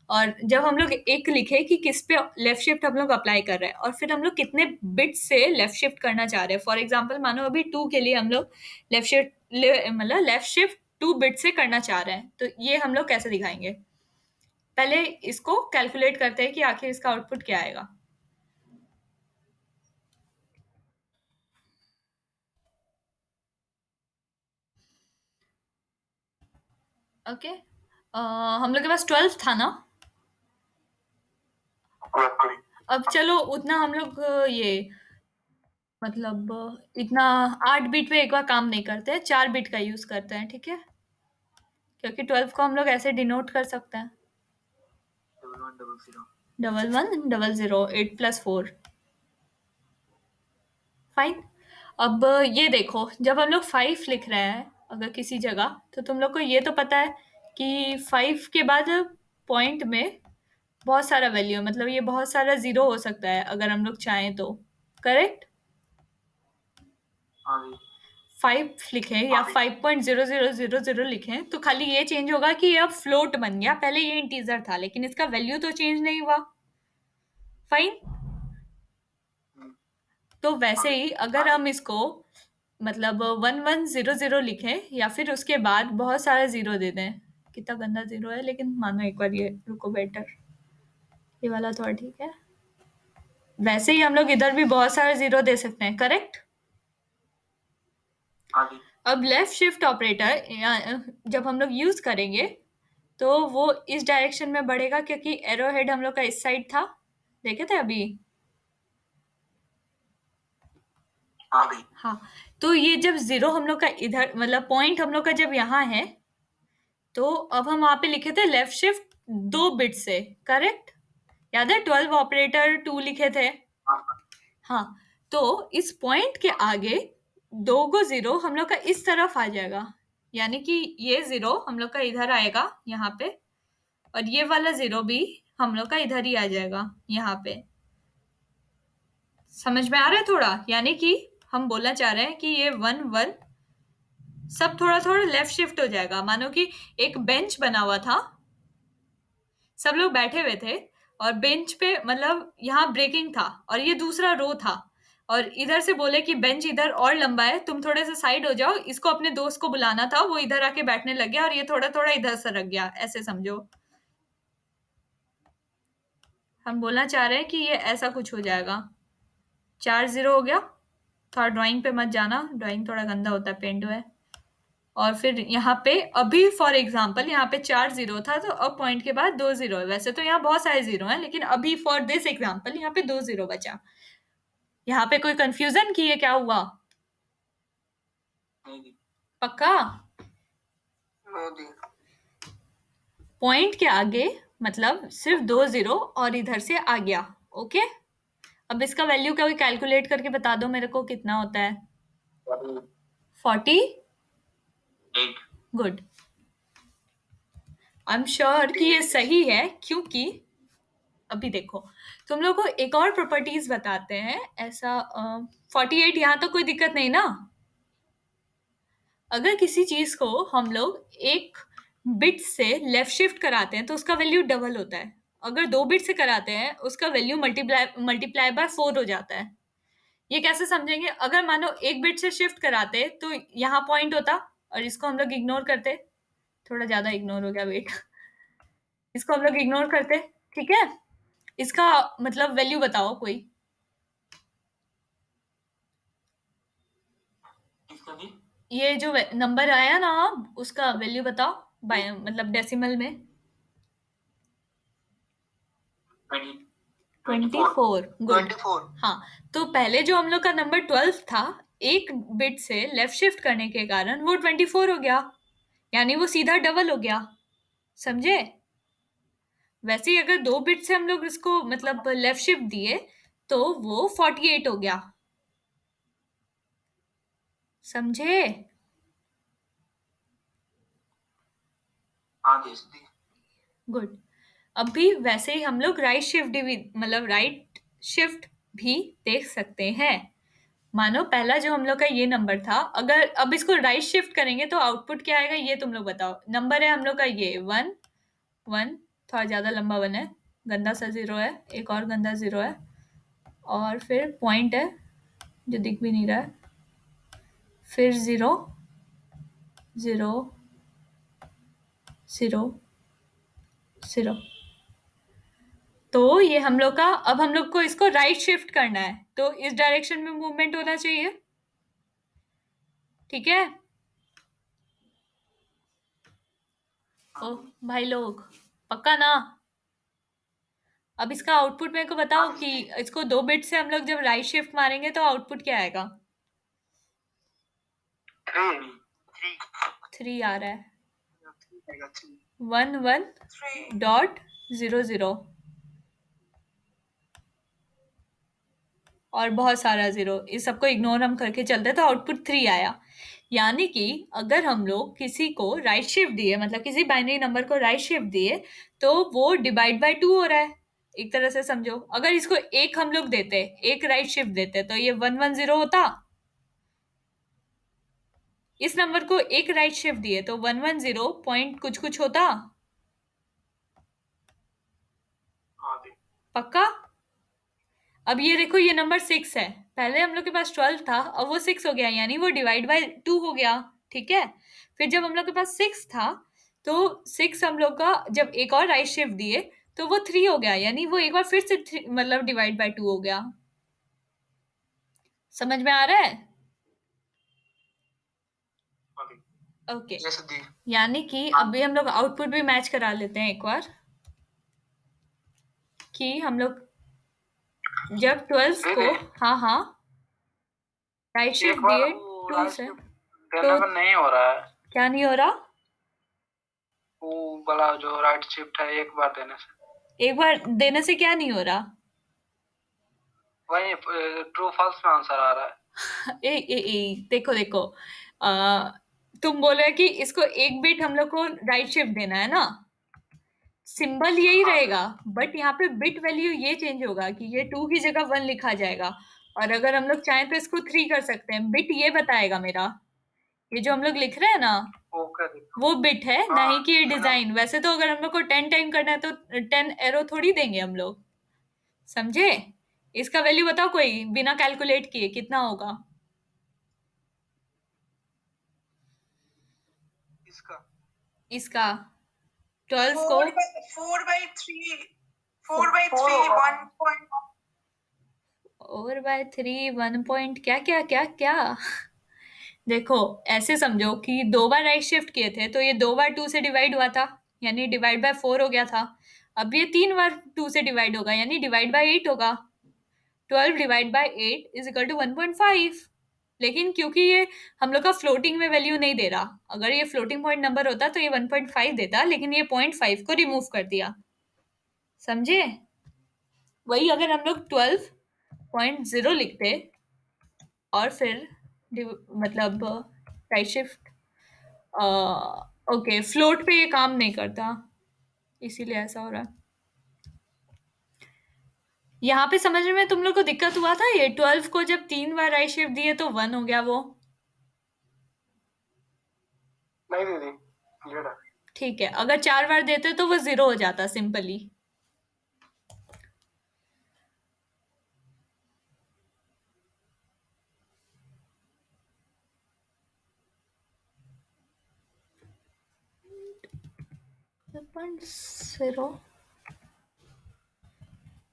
और जब हम लोग एक लिखे कि किस पे लेफ्ट शिफ्ट हम लोग अप्लाई कर रहे हैं और फिर हम लोग कितने बिट से लेफ्ट शिफ्ट करना चाह रहे हैं, फॉर एग्जांपल मानो अभी 2 के लिए हम लोग लेफ्ट शिफ्ट मतलब लेफ्ट शिफ्ट 2 बिट से करना चाह रहे हैं, तो ये हम लोग कैसे दिखाएंगे? पहले इसको कैलकुलेट करते हैं कि आखिर इसका आउटपुट क्या आएगा। ओके, हम लोग के पास 12 था ना। अब चलो उतना हम लोग ये मतलब इतना 8 बिट पे एक बार काम नहीं करते, 4 बिट का यूज करते हैं, ठीक है? क्योंकि 12 को हम लोग ऐसे डिनोट कर सकते हैं। 1110 8 + 4 फाइन। अब ये देखो, जब हम लोग 5 लिख रहे हैं अगर किसी जगह, तो तुम लोग को ये तो पता है कि 5 के बाद पॉइंट में बहुत सारा वैल्यू है, मतलब ये बहुत सारा जीरो हो सकता है अगर हम लोग चाहें तो, करेक्ट? हाँ जी 5 लिखें या 5.0000 लिखें तो खाली ये चेंज होगा कि ये अब फ्लोट बन गया, पहले ये इंटीजर था लेकिन इसका वैल्यू तो चेंज नहीं हुआ। फाइन। तो वैसे ही अगर हम इसको मतलब 1100 लिखें या फिर उसके बाद बहुत सारा जीरो दे दें, कितना गंदा जीरो है, लेकिन मानो एक बार ये रुको, बेटर ये वाला थोड़ा ठीक है। वैसे ही हम लोग इधर भी बहुत सारा जीरो दे सकते हैं, करेक्ट? हाँ जी अब लेफ्ट शिफ्ट ऑपरेटर जब हम लोग यूज करेंगे तो वो इस डायरेक्शन में बढ़ेगा क्योंकि एरो हेड हम लोग का इस साइड था, देखे थे अभी? हाँ जी हाँ। तो ये जब जीरो हम लोग का इधर, मतलब पॉइंट हम लोग का जब यहाँ है, तो अब हम वहां पे लिखे थे लेफ्ट शिफ्ट 2 बिट से, करेक्ट? याद है 12 ऑपरेटर 2 लिखे थे? हाँ। तो इस पॉइंट के आगे 2 गो जीरो हम लोग का इस तरफ आ जाएगा, यानी कि ये जीरो हम लोग का इधर आएगा यहाँ पे, और ये वाला जीरो भी हम लोग का इधर ही आ जाएगा यहाँ पे। समझ में आ रहा है थोड़ा? यानी कि हम बोलना चाह रहे हैं कि ये 1 1 सब थोड़ा थोड़ा लेफ्ट शिफ्ट हो जाएगा। मानो कि एक बेंच बना हुआ था, सब लोग बैठे हुए थे और बेंच पे मतलब यहाँ ब्रेकिंग था और ये दूसरा रो था, और इधर से बोले कि बेंच इधर और लंबा है, तुम थोड़े से साइड हो जाओ, इसको अपने दोस्त को बुलाना था, वो इधर आके बैठने लग गया और ये थोड़ा थोड़ा इधर सरक गया, ऐसे समझो। हम बोलना चाह रहे हैं कि ये ऐसा कुछ हो जाएगा। 4 जीरो हो गया। थोड़ा ड्राइंग पे मत जाना, ड्राइंग थोड़ा गंदा होता है, पेंट है। और फिर यहाँ पे अभी फॉर एग्जाम्पल यहाँ पे 4 जीरो था, तो अब पॉइंट के बाद 2 जीरो है। वैसे तो यहाँ बहुत सारे जीरो हैं, लेकिन अभी फॉर दिस एग्जाम्पल यहाँ पे 2 जीरो बचा। यहाँ पे कोई कंफ्यूजन कि ये क्या हुआ? नहीं जी पक्का? पॉइंट के आगे मतलब सिर्फ 2 जीरो और इधर से आ गया। ओके। अब इसका वैल्यू कभी कैलकुलेट करके बता दो मेरे को कितना होता है। 40। 8 गुड। आई एम श्योर कि ये सही है, क्योंकि अभी देखो तुम लोग को एक और प्रॉपर्टीज बताते हैं। ऐसा 48 यहाँ तो कोई दिक्कत नहीं ना? अगर किसी चीज को हम लोग एक बिट से लेफ्ट शिफ्ट कराते हैं तो उसका वैल्यू डबल होता है। अगर 2 बिट से कराते हैं उसका वैल्यू मल्टीप्लाई बाय 4 हो जाता है। ये कैसे समझेंगे? अगर मानो एक बिट से शिफ्ट कराते तो यहाँ पॉइंट होता और इसको हम लोग इग्नोर करते, थोड़ा ज्यादा इग्नोर हो गया, वेट, इसको हम लोग इग्नोर करते, ठीक है? इसका मतलब वैल्यू बताओ कोई। किसका जी ये जो नंबर आया ना उसका वैल्यू बताओ, मतलब डेसिमल में। 24। गुड। 24 हाँ। तो पहले जो हम लोग का नंबर 12 था, एक बिट से लेफ्ट शिफ्ट करने के कारण वो 24 हो गया, यानी वो सीधा डबल हो गया। समझे? वैसे ही अगर 2 बिट से हम लोग इसको मतलब लेफ्ट शिफ्ट दिए तो वो 48 हो गया। समझे? हाँ जी गुड। अब भी वैसे ही हम लोग राइट शिफ्ट भी, मतलब राइट शिफ्ट भी देख सकते हैं। मानो पहला जो हम लोग का ये नंबर था, अगर अब इसको राइट शिफ्ट करेंगे तो आउटपुट क्या आएगा ये तुम लोग बताओ। नंबर है हम लोग का ये 1 1, थोड़ा ज्यादा लंबा 1 है, गंदा सा जीरो है, एक और गंदा जीरो है, और फिर पॉइंट है जो दिख भी नहीं रहा है, फिर 0 0 0 0। तो ये हम लोग का, अब हम लोग को इसको राइट शिफ्ट करना है तो इस डायरेक्शन में मूवमेंट होना चाहिए, ठीक है? ओ भाई लोग, पक्का ना? अब इसका आउटपुट मेरे को बताओ कि इसको 2 बिट से हम लोग जब राइट शिफ्ट मारेंगे तो आउटपुट क्या आएगा? 3 आ रहा है। 1 1 डॉट 0 0 और बहुत सारा 0, इस सबको इग्नोर हम करके चलते तो आउटपुट 3 आया। यानी कि अगर हम लोग किसी को राइट शिफ्ट दिए, मतलब किसी बाइनरी नंबर को राइट शिफ्ट दिए, तो वो डिवाइड बाय 2 हो रहा है, एक तरह से समझो। अगर इसको एक हम लोग देते, एक राइट शिफ्ट देते, तो ये 110 होता। इस नंबर को एक राइट शिफ्ट दिए तो 110 पॉइंट कुछ कुछ होता। हाँ जी। पक्का? अब ये देखो, ये नंबर 6 है, पहले हम लोग के पास 12 था, अब वो 6 हो गया, यानी वो डिवाइड बाय 2 हो गया। ठीक है, फिर जब हम लोग के पास 6 था, तो 6 हम लोग का जब एक और राइट शिफ्ट दिए तो वो 3 हो गया, यानी वो एक बार फिर से मतलब डिवाइड बाय 2 हो गया। समझ में आ रहा है? हाँ जी। ओके, Yes दी। यानी कि अभी हम लोग आउटपुट भी मैच करा लेते हैं एक बार, कि हम लोग जब 12 को, हाँ हाँ, राइट शिफ्ट दिए 2 से, देने में नहीं हो रहा है। क्या नहीं हो रहा? वो वाला जो राइट शिफ्ट है एक बार देने से। एक बार देने से क्या नहीं हो रहा? वही ट्रू फॉल्स में आंसर आ रहा है। देखो देखो, तुम बोले कि इसको एक बिट हम लोग को राइट शिफ्ट देना है ना, सिंबल यही रहेगा, बट यहाँ पे बिट वैल्यू ये चेंज होगा कि ये 2 की जगह 1 लिखा जाएगा, और अगर हम लोग चाहें तो इसको 3 कर सकते हैं। बिट ये बताएगा मेरा, ये जो हम लोग लिख रहे हैं ना, वो बिट है, ना ही कि ये डिजाइन। वैसे तो अगर हम लोग को 10 टाइम करना है तो 10 एरो थोड़ी देंगे हम लोग, समझे? इसका वैल्यू बताओ कोई, बिना कैलकुलेट किए कितना होगा? इसका 12 को 4/3 1 पॉइंट क्या क्या क्या क्या। देखो ऐसे समझो कि 2 बार राइट शिफ्ट किए थे, तो ये 2 बार 2 से डिवाइड हुआ था, यानी डिवाइड बाय 4 हो गया था। अब ये 3 बार 2 से डिवाइड होगा, यानी डिवाइड बाय 8 होगा। 12 divide by 8 is equal to 1.5। लेकिन क्योंकि ये हम लोग का फ्लोटिंग में वैल्यू नहीं दे रहा, अगर ये फ्लोटिंग पॉइंट नंबर होता तो ये 1.5 देता, लेकिन ये 0.5 को रिमूव कर दिया, समझे? वही अगर हम लोग 12.0 लिखते और फिर मतलब राइट शिफ्ट, ओके, फ्लोट पे ये काम नहीं करता, इसीलिए ऐसा हो रहा है। यहाँ पे समझने में तुम लोग को दिक्कत हुआ था? ये 12 को जब 3 बार राइट शिफ्ट दिए तो 1 हो गया वो। नहीं दीदी, क्लियर है। ठीक है, अगर 4 बार देते तो वो 0 हो जाता सिंपली।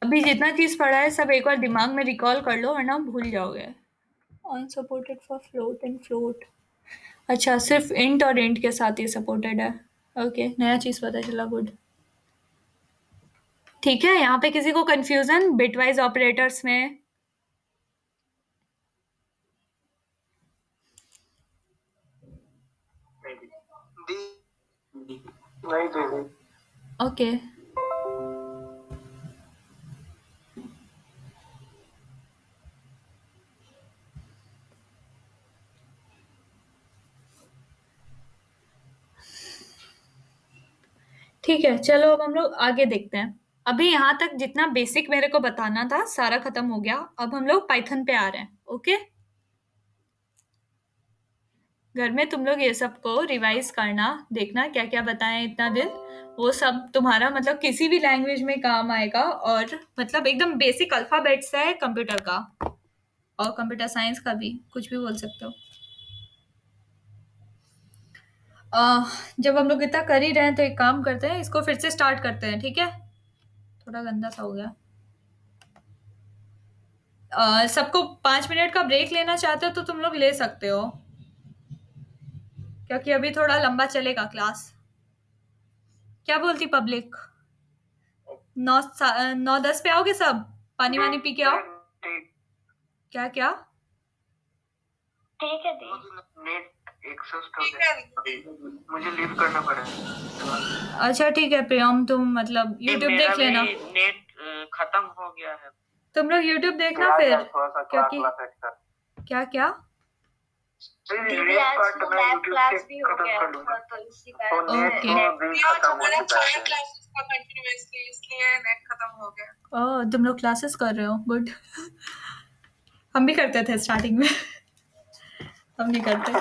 अभी जितना चीज पढ़ा है सब एक बार दिमाग में रिकॉल कर लो, वरना भूल जाओगे। Unsupported for float and float, अच्छा सिर्फ इंट और इंट के साथ ये सपोर्टेड है। ओके, नया चीज पता चला, गुड। ठीक है, यहाँ पे किसी को कंफ्यूजन बिटवाइज ऑपरेटर्स में? नहीं दीदी। ओके, ठीक है, चलो अब हम लोग आगे देखते हैं। अभी यहाँ तक जितना बेसिक मेरे को बताना था सारा खत्म हो गया, अब हम लोग पाइथन पे आ रहे हैं। ओके, घर में तुम लोग ये सबको रिवाइज करना, देखना क्या क्या बताएं इतना दिन, वो सब तुम्हारा मतलब किसी भी लैंग्वेज में काम आएगा, और मतलब एकदम बेसिक अल्फाबेट्स है कंप्यूटर का, और कंप्यूटर साइंस का भी, कुछ भी बोल सकते हो। जब हम लोग इतना कर ही रहे हैं तो एक काम करते हैं, इसको फिर से स्टार्ट करते हैं, ठीक है? थोड़ा गंदा सा हो गया। सबको 5 मिनट का ब्रेक लेना चाहते हो तो तुम लोग ले सकते हो, क्योंकि अभी थोड़ा लंबा चलेगा क्लास। क्या बोलती पब्लिक? 9-10 पे आओगे सब? पानी वानी पी के आओ। क्या क्या? ठीक है दी। नेट एक्सेस मुझे लीव करना पड़ेगा। अच्छा ठीक है प्रियम, तुम मतलब यूट्यूब देख लेना। नेट खत्म हो गया है। तो तुम लोग यूट्यूब देखना यार फिर, यार थोड़ा सा क्योंकि क्लास सेट कर। क्या क्या दीदी आज तो लैब क्लास भी हो गया था तो इसी कारण तो नेट ओके। तो भी आज खत्म हो हमारा चुका 4 है। क्लासेस का कंटिन्यूअसली, इसलिए नेट खत्म हो गया। ओह, तुम लोग क्लासेस कर रहे हो, गुड। हम भी करते थे स्टार्टिंग में। हम नहीं करते।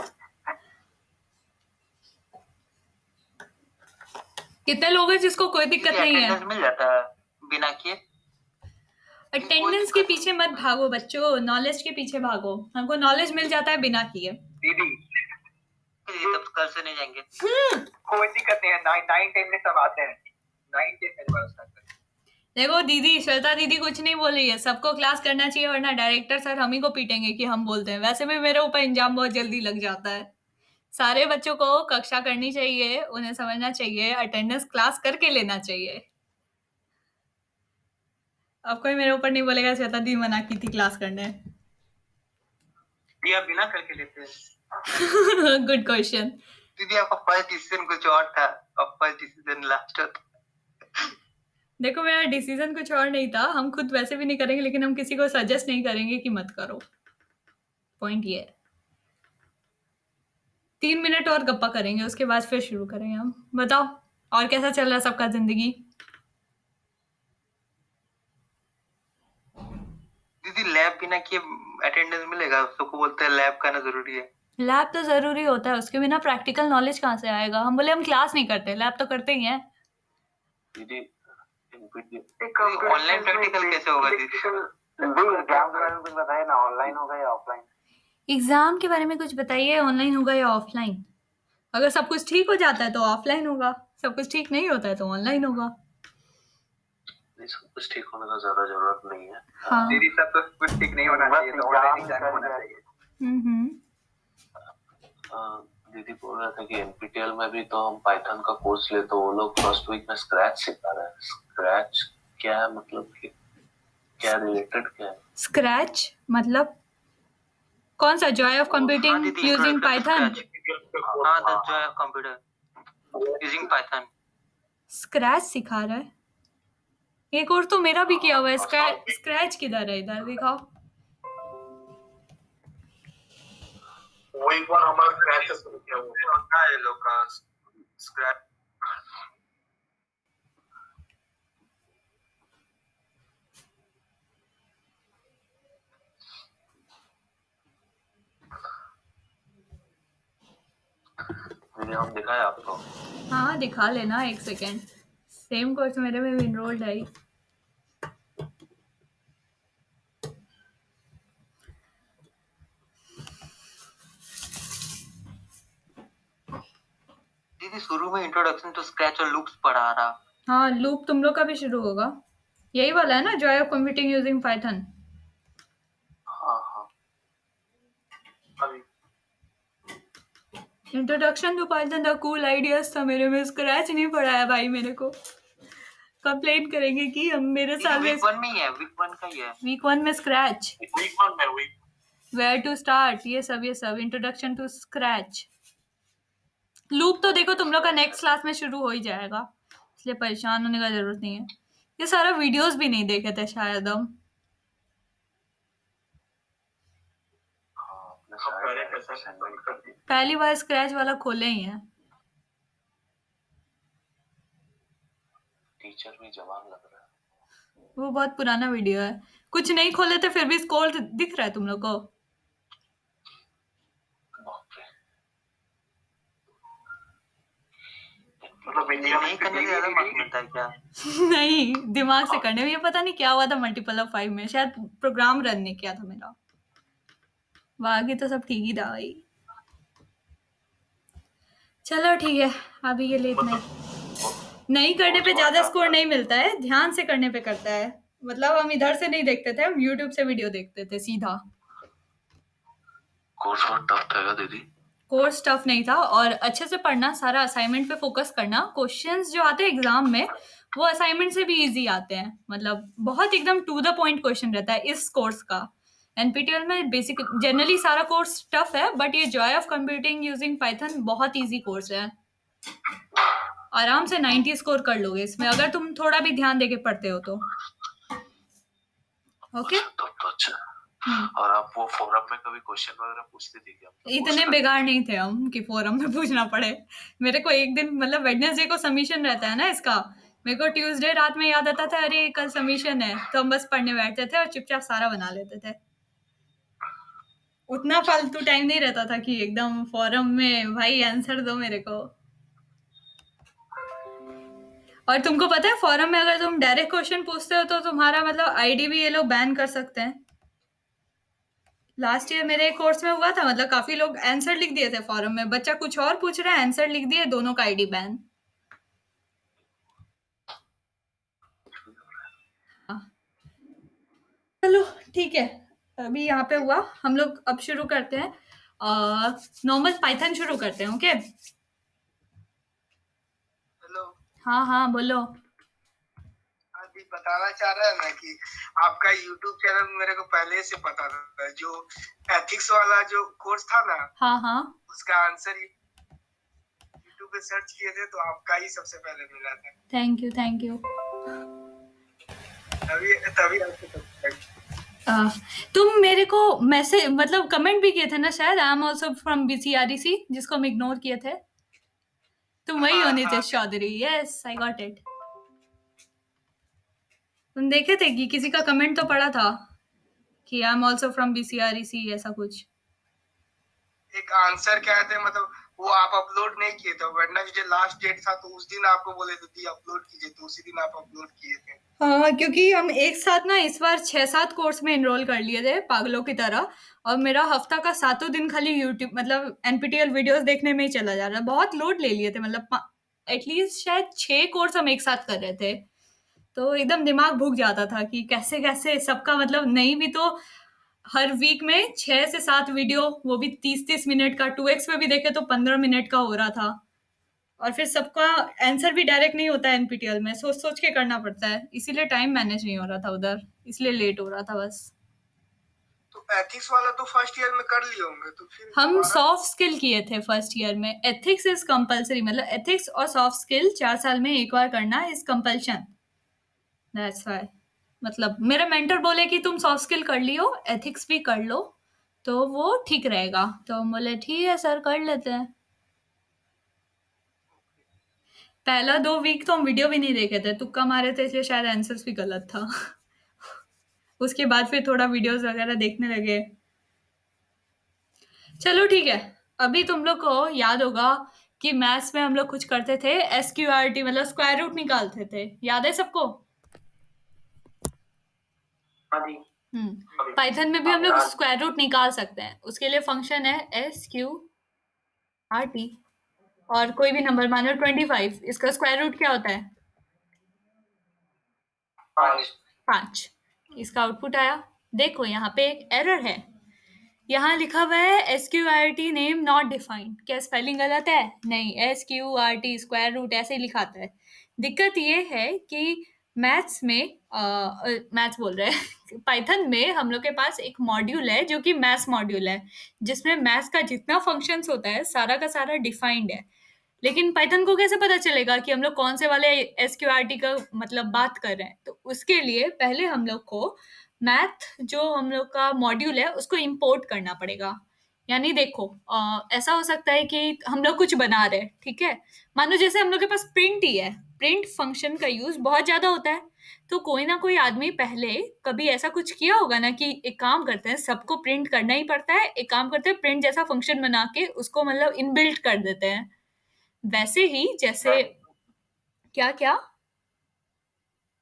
कितने लोग हैं जिसको कोई दिक्कत नहीं है? अटेंडेंस मिल जाता है बिना किए। अटेंडेंस के पीछे मत भागो बच्चों, नॉलेज के पीछे भागो। हमको नॉलेज मिल जाता है बिना किए। दीदी तब कल से नहीं जाएंगे। कोई दिक्कत नहीं है, 9-10 में सब आते हैं। 9-10 मेरे पास स्टार्ट कर। देखो दीदी, श्वेता दीदी कुछ नहीं बोल रही है, सबको क्लास करना चाहिए, वरना डायरेक्टर सर हम ही को पीटेंगे कि हम बोलते हैं। वैसे भी मेरे ऊपर इंजाम बहुत जल्दी लग जाता है। सारे बच्चों को कक्षा करनी चाहिए, उन्हें समझना चाहिए, अटेंडेंस क्लास करके लेना चाहिए। अब कोई मेरे ऊपर नहीं बोलेगा श्वेता दी मना की थी क्लास करने। दीदी आप बिना करके लेते हैं। Good question. दीदी आपका फर्स्ट डिसीजन कुछ और था और फर्स्ट डिसीजन लास्ट होता। देखो मेरा डिसीजन कुछ और नहीं था, हम खुद वैसे भी नहीं करेंगे, लेकिन हम किसी को सजेस्ट नहीं करेंगे कि मत करो। पॉइंट ये है। 3 मिनट और गप्पा करेंगे, उसके बाद फिर शुरू करेंगे हम। बताओ और कैसा चल रहा है सबका जिंदगी? दीदी लैब बिना किए अटेंडेंस मिलेगा? सबको बोलते हैं लैब करना जरूरी है। लैब तो जरूरी होता है, उसके बिना प्रैक्टिकल नॉलेज कहाँ से आएगा? हम बोले हम क्लास नहीं करते, लैब तो करते ही हैं। दीदी ऑनलाइन प्रैक्टिकल कैसे होगा दीदी? एग्जाम के बारे में कुछ बताइए ना, ऑनलाइन होगा या ऑफलाइन? एग्जाम के बारे में कुछ बताइए, ऑनलाइन होगा या ऑफलाइन? अगर सब कुछ ठीक हो जाता है तो ऑफलाइन होगा, सब कुछ ठीक नहीं होता है तो ऑनलाइन होगा। सब कुछ ठीक होने का ज्यादा जरूरत नहीं है। हाँ। दीदी सब कुछ ठीक नहीं होना चाहिए तो ऑनलाइन एग्जाम होना चाहिए। दीदी बोल रहा था कि एनपीटीएल में भी तो हम पाइथन का कोर्स ले, तो वो लोग फर्स्ट वीक में स्क्रैच सिखा रहे हैं। स्क्रैच क्या है, मतलब कि क्या रिलेटेड क्या है? स्क्रैच मतलब कौन सा? Joy of computing using Python? हाँ, the joy of computer using Python. Scratch सिखा रहा है? एक और तो मेरा भी किया हुआ है। स्क्रैच किधर है? इधर दिखाओ। वही कौन हमारा स्क्रैच से शुरू किया हुआ होता है लोग का स्क्रैच। वीडियो हम दिखाए आपको? हाँ दिखा लेना, एक सेकेंड। सेम कोर्स मेरे में भी इनरोल्ड है। दीदी शुरू में इंट्रोडक्शन टू स्क्रैच और लूप्स पढ़ा रहा। हाँ, लूप तुम लोग का भी शुरू होगा, यही वाला है ना, joy of computing using Python. हाँ हाँ। Introduction to Python the cool ideas था मेरे में, स्क्रैच नहीं पढ़ाया भाई मेरे को। कंप्लेन करेंगे कि हम मेरे साल में वीक 1 में ही है, वीक 1 का ही है। वीक 1 में स्क्रैच, वीक 1 में वेयर टू स्टार्ट, ये सब इंट्रोडक्शन टू स्क्रैच। लूप तो देखो तुम लोग का नेक्स्ट क्लास में शुरू हो ही जाएगा, इसलिए परेशान होने का जरूरत नहीं है। ये सारा वीडियोस भी नहीं देखे थे शायद हम। पहली बार स्क्रैच वाला खोले ही है। टीचर भी जवान लग रहा है। वो बहुत पुराना वीडियो है, कुछ नहीं खोले थे फिर भी स्कोर दिख रहा है तुम लोग को। नहीं करने से ज्यादा मार्क्स मिलता है क्या? नहीं, दिमाग से करने में। ये पता नहीं क्या हुआ था मल्टीपल ऑफ 5 में, शायद प्रोग्राम रन नहीं किया था मेरा। बाकी तो सब ठीक ही था भाई। चलो ठीक है, अभी ये ले इतना नहीं करने पे ज्यादा स्कोर नहीं मिलता है, ध्यान से करने पे करता है। मतलब हम इधर से नहीं देखते थे, हम यूट्यूब से वीडियो देखते थे सीधा। कोर्स बहुत टफ था दीदी? कोर्स टफ नहीं था, और अच्छे से पढ़ना, सारा असाइनमेंट पे फोकस करना। क्वेश्चंस जो आते हैं एग्जाम में वो असाइनमेंट से भी इजी आते हैं, मतलब बहुत एकदम टू द पॉइंट क्वेश्चन रहता है इस कोर्स का। एनपीटीएल में बेसिक जनरली सारा कोर्स टफ है, बट ये Joy of computing using Python बहुत इजी कोर्स है। आराम से 90 स्कोर कर लोगे इसमें, अगर तुम थोड़ा भी ध्यान देके पढ़ते हो तो। ओके। तब तो अच्छा। और आप वो फोरम में कभी क्वेश्चन वगैरह पूछती थी क्या? इतने बेकार नहीं थे हम कि फोरम में पूछना पड़े। मेरे को एक दिन मतलब वेडनेसडे को सबमिशन रहता है ना इसका, मेरे को ट्यूसडे रात में याद आता था अरे कल सबमिशन है, तो हम बस पढ़ने बैठते थे और चुपचाप सारा बना लेते थे। उतना फालतू टाइम नहीं रहता था कि एकदम फोरम में भाई आंसर दो मेरे को। और तुमको पता है फोरम में अगर तुम डायरेक्ट क्वेश्चन पूछते हो तो तुम्हारा मतलब आईडी भी ये लोग बैन कर सकते हैं। लास्ट ईयर मेरे कोर्स में हुआ था, मतलब काफी लोग आंसर लिख दिए थे फॉरम में, बच्चा कुछ और पूछ रहा है आंसर लिख दिए, दोनों का आईडी बैन। चलो ठीक है, अभी यहाँ पे हुआ, हम लोग अब शुरू करते हैं नॉर्मल पाइथन शुरू करते हैं। Okay hello. हाँ हाँ बोलो। अभी बताना चाह रहा है ना कि आपका YouTube चैनल मेरे को पहले से पता था, जो एथिक्स वाला जो कोर्स था ना, हाँ हाँ उसका आंसर YouTube पे सर्च किए थे तो आपका ही सबसे पहले मिला था। Thank you thank you. तभी आपको पता लगा। तुम मेरे को मैसेज मतलब कमेंट भी किए थे ना शायद, I am also from BCREC, जिसको हम इग्नोर किए थे। तुम वही हो Nitesh Chaudhary? Yes I got it. तुम देखे थे कि किसी का कमेंट तो पड़ा था कि आई एम ऑल्सो फ्रॉम BCREC ऐसा कुछ। एक आंसर क्या थे, मतलब वो आप अपलोड नहीं किए थे, वेडनेसडे लास्ट डेट था तो उस दिन आपको बोले थे अपलोड कीजिए, तो उसी दिन आप अपलोड किए थे। हाँ, क्योंकि हम एक साथ ना इस बार 6-7 कोर्स में एनरोल कर लिए थे पागलों की तरह, और मेरा हफ्ता का 7 दिन खाली यूट्यूब मतलब NPTEL वीडियोस देखने में ही चला जा रहा है। बहुत लोड ले लिए थे, मतलब एटलीस्ट शायद 6 कोर्स हम एक साथ कर रहे थे, तो एकदम दिमाग भूख जाता था कि कैसे कैसे सबका, मतलब नहीं भी तो हर वीक में 6 से 7 वीडियो, वो भी 30-30 मिनट का, 2x में भी देखे तो 15 मिनट का हो रहा था। और फिर सबका आंसर भी डायरेक्ट नहीं होता है NPTEL में, सोच सोच के करना पड़ता है, इसीलिए टाइम मैनेज नहीं हो रहा था उधर, इसलिए लेट हो रहा था बस। तो एथिक्स वाला तो फर्स्ट ईयर में कर लिए होंगे, तो फिर हम सॉफ्ट स्किल किए थे फर्स्ट ईयर में। एथिक्स इज कंपलसरी, मतलब एथिक्स और सॉफ्ट स्किल 4 साल में एक बार करना इज कंपल्शन, दैट्स व्हाई। मतलब मेरा मेंटर बोले कि तुम सॉफ्ट स्किल कर लियो, एथिक्स भी कर लो तो वो ठीक रहेगा, तो हम बोले ठीक है सर कर लेते हैं। पहला 2 वीक तो हम वीडियो भी नहीं देखे थे, तुक्का मारे थे, इसलिए शायद आंसर्स भी गलत था। उसके बाद फिर थोड़ा वीडियोस वगैरह देखने लगे। चलो ठीक है, अभी तुम लोग को याद होगा कि मैथ्स में हम लोग कुछ करते थे SQRT, मतलब स्क्वायर रूट निकालते थे, याद है सबको? पाइथन में भी हम लोग स्क्वायर रूट निकाल सकते हैं, उसके लिए फंक्शन है SQRT, और कोई भी नंबर मान लो 25, इसका स्क्वायर रूट क्या होता है? 5। इसका आउटपुट आया। देखो यहाँ पे एक एरर है, यहाँ लिखा हुआ है SQRT नेम नॉट डिफाइंड। क्या स्पेलिंग गलत है? नहीं, SQRT स्क्वायर रूट ऐसे ही लिखाता है। दिक्कत ये है कि मैथ्स में मैथ्स बोल रहे हैं पाइथन में हम लोग के पास एक मॉड्यूल है जो कि मैथ्स मॉड्यूल है, जिसमें मैथ्स का जितना फंक्शंस होता है सारा का सारा डिफाइंड है। लेकिन पाइथन को कैसे पता चलेगा कि हम लोग कौन से वाले SQRT का मतलब बात कर रहे हैं? तो उसके लिए पहले हम लोग को मैथ जो हम लोग का मॉड्यूल है उसको इंपोर्ट करना पड़ेगा। यानी देखो ऐसा हो सकता है कि हम लोग कुछ बना रहे हैं, ठीक है, मानो जैसे हम लोग के पास प्रिंट ही है, प्रिंट फंक्शन का यूज बहुत ज्यादा होता है, तो कोई ना कोई आदमी पहले कभी ऐसा कुछ किया होगा ना कि एक काम करते हैं, सबको प्रिंट करना ही पड़ता है, एक काम करते हैं प्रिंट जैसा फंक्शन बना के उसको मतलब इनबिल्ट कर देते हैं। वैसे ही जैसे क्या क्या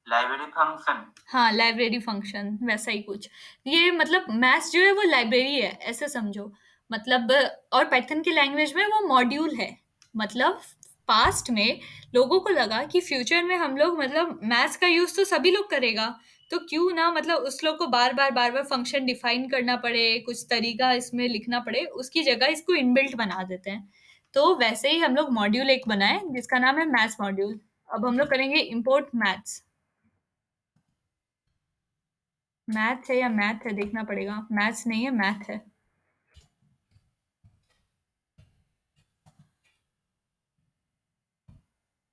लाइब्रेरी फंक्शन, हाँ लाइब्रेरी फंक्शन वैसा ही कुछ। ये मतलब मैथ्स जो है वो लाइब्रेरी है ऐसे समझो, मतलब और पाइथन की लैंग्वेज में वो मॉड्यूल है। मतलब पास्ट में लोगों को लगा कि फ्यूचर में हम लोग मतलब मैथ्स का यूज तो सभी लोग करेगा, तो क्यों ना मतलब उस लोग को बार बार फंक्शन डिफाइन करना पड़े, कुछ तरीका इसमें लिखना पड़े, उसकी जगह इसको इनबिल्ट बना देते हैं। तो वैसे ही हम लोग मॉड्यूल एक बनाए जिसका नाम है मैथ्स मॉड्यूल। अब हम लोग करेंगे इम्पोर्ट मैथ्स। मैथ है या मैथ है देखना पड़ेगा, मैथ्स नहीं है मैथ है।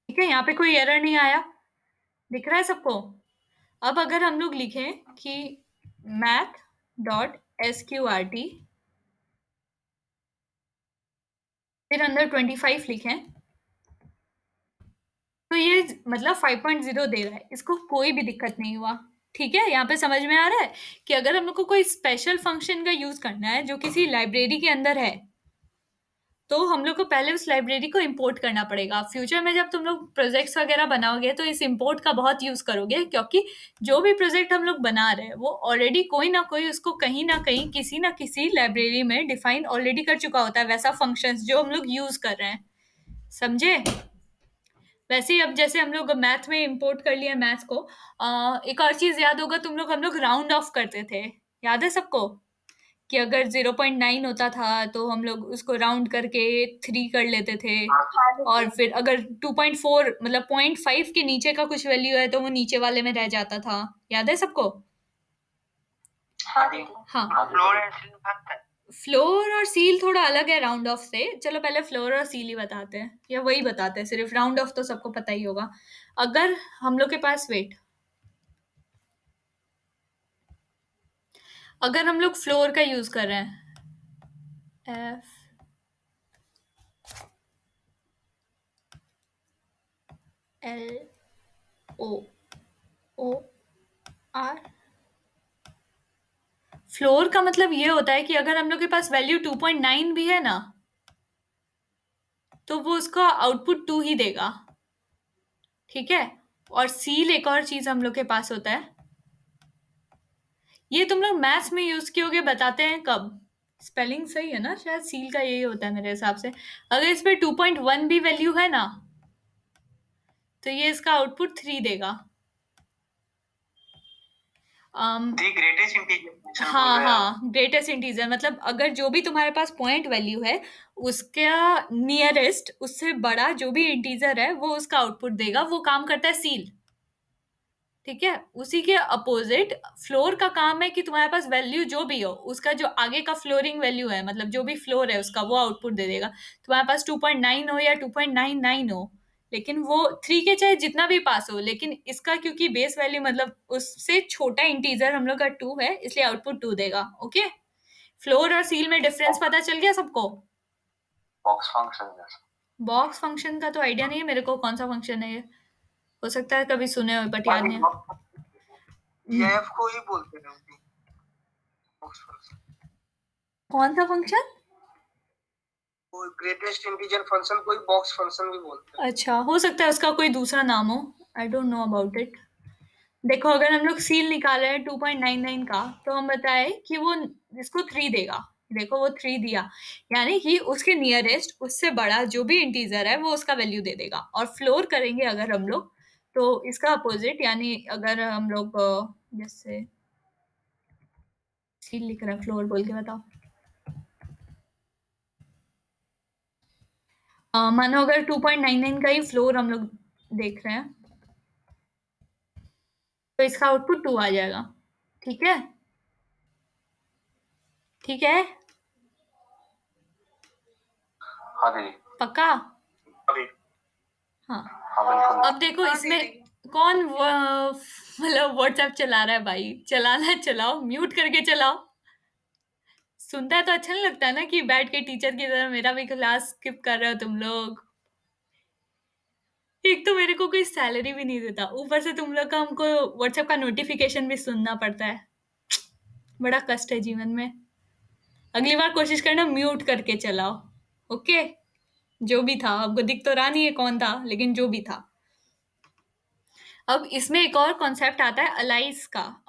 ठीक है, यहाँ पे कोई एरर नहीं आया, दिख रहा है सबको? अब अगर हम लोग लिखें कि math.sqrt, फिर अंदर 25 लिखें, तो ये मतलब 5.0 दे रहा है, इसको कोई भी दिक्कत नहीं हुआ। ठीक है, यहाँ पे समझ में आ रहा है कि अगर हम लोग को कोई स्पेशल फंक्शन का यूज करना है जो किसी लाइब्रेरी के अंदर है, तो हम लोग को पहले उस लाइब्रेरी को इंपोर्ट करना पड़ेगा। फ्यूचर में जब तुम लोग प्रोजेक्ट्स वगैरह बनाओगे तो इस इंपोर्ट का बहुत यूज करोगे, क्योंकि जो भी प्रोजेक्ट हम लोग बना रहे हैं वो ऑलरेडी कोई ना कोई उसको कहीं ना कहीं किसी ना किसी लाइब्रेरी में डिफाइन ऑलरेडी कर चुका होता है, वैसा फंक्शंस जो हम लोग यूज कर रहे हैं। समझे? वैसे ही अब जैसे हम लोग मैथ में इंपोर्ट कर लिया मैथ्स को, एक और चीज याद होगा तुम लोग, हम लोग राउंड ऑफ करते थे, याद है सबको? कि अगर 0.9 होता था तो हम लोग उसको राउंड करके 3 कर लेते थे, और फिर अगर 2.4 मतलब 0.5 के नीचे का कुछ वैल्यू है तो वो नीचे वाले में रह जाता था, याद है सबको? हाँ दीदी। हाँ, फ्लोर एंड सीलिंग फैक्ट है। फ्लोर और सील थोड़ा अलग है राउंड ऑफ से। चलो पहले फ्लोर और सील ही बताते हैं, या वही बताते हैं, सिर्फ राउंड ऑफ तो सबको पता ही होगा। अगर हम लोग के पास अगर हम लोग फ्लोर का यूज कर रहे हैं, FLOOR, फ्लोर का मतलब ये होता है कि अगर हम लोग के पास वैल्यू 2.9 भी है ना, तो वो उसका आउटपुट 2 ही देगा। ठीक है, और सील एक और चीज हम लोग के पास होता है, ये तुम लोग मैथ्स में यूज कियोगे, बताते हैं कब। स्पेलिंग सही है ना? शायद सील का यही होता है मेरे हिसाब से। अगर इस पे 2.1 भी वैल्यू है ना, तो ये इसका आउटपुट 3 देगा। Greatest integer. हाँ, ग्रेटेस्ट इंटीजर मतलब अगर जो भी तुम्हारे पास पॉइंट वैल्यू है उसका नियरेस्ट, उससे बड़ा जो भी इंटीजर है वो उसका आउटपुट देगा, वो काम करता है सील। ठीक है, उसी के अपोजिट फ्लोर का काम है कि तुम्हारे पास वैल्यू जो भी हो उसका जो आगे का फ्लोरिंग वैल्यू है, मतलब जो भी फ्लोर है उसका वो आउटपुट दे देगा। तुम्हारे पास 2.9 हो या 2.99 हो, लेकिन वो 3 के चाहे जितना भी पास हो, लेकिन इसका क्योंकि बेस वैल्यू मतलब उससे छोटा इंटीजर हम लोग का 2 है, इसलिए आउटपुट 2 देगा। ओके, फ्लोर और सील में डिफरेंस पता चल गया सबको? बॉक्स फंक्शन जैसा। बॉक्स फंक्शन का तो आइडिया नहीं है मेरे को, कौन सा फंक्शन है ये? हो सकता है कभी सुने हो बट याद नहीं है। एफ को ही बोलते हैं बॉक्स फंक्शन। कौन सा फंक्शन? वो ग्रेटेस्ट इंटीजर फंक्शन को ही बॉक्स फंक्शन भी बोलते हैं। अच्छा, हो सकता है उसका कोई दूसरा नाम हो, I don't know about it. देखो अगर हम लोग सील निकाल रहे हैं 2.99 का, तो हम बताए कि वो इसको 3 देगा। देखो वो 3 दिया, यानी कि उसके नियरेस्ट, उससे बड़ा जो भी इंटीजर है वो उसका वैल्यू दे देगा। और फ्लोर करेंगे अगर हम लोग, तो इसका अपोजिट, यानी अगर हम लोग जैसे सील लिख रहे हैं, फ्लोर बोल के बताओ। मानो अगर 2.99 का ही फ्लोर हम लोग देख रहे हैं, तो इसका आउटपुट 2 आ जाएगा। ठीक है, ठीक है, हाँ दीदी। पक्का? अभी हाँ। हाँ बिल्कुल। अब देखो इसमें कौन मतलब व्हाट्सएप चला रहा है भाई? चलाना है चलाओ, म्यूट करके चलाओ। सुनता है तो अच्छा नहीं लगता ना कि बैठ के टीचर की तरह मेरा भी क्लास स्किप कर रहे हो तुम लोग। एक तो मेरे को कोई सैलरी भी नहीं देता, ऊपर से तुम लोग का हमको व्हाट्सएप का नोटिफिकेशन भी सुनना पड़ता है। बड़ा कष्ट है जीवन में। अगली बार कोशिश करना म्यूट करके चलाओ। ओके, जो भी था, आपको दिख तो रहा नहीं है कौन था, लेकिन जो भी था। अब इसमें एक और कॉन्सेप्ट आता है अलाइज का,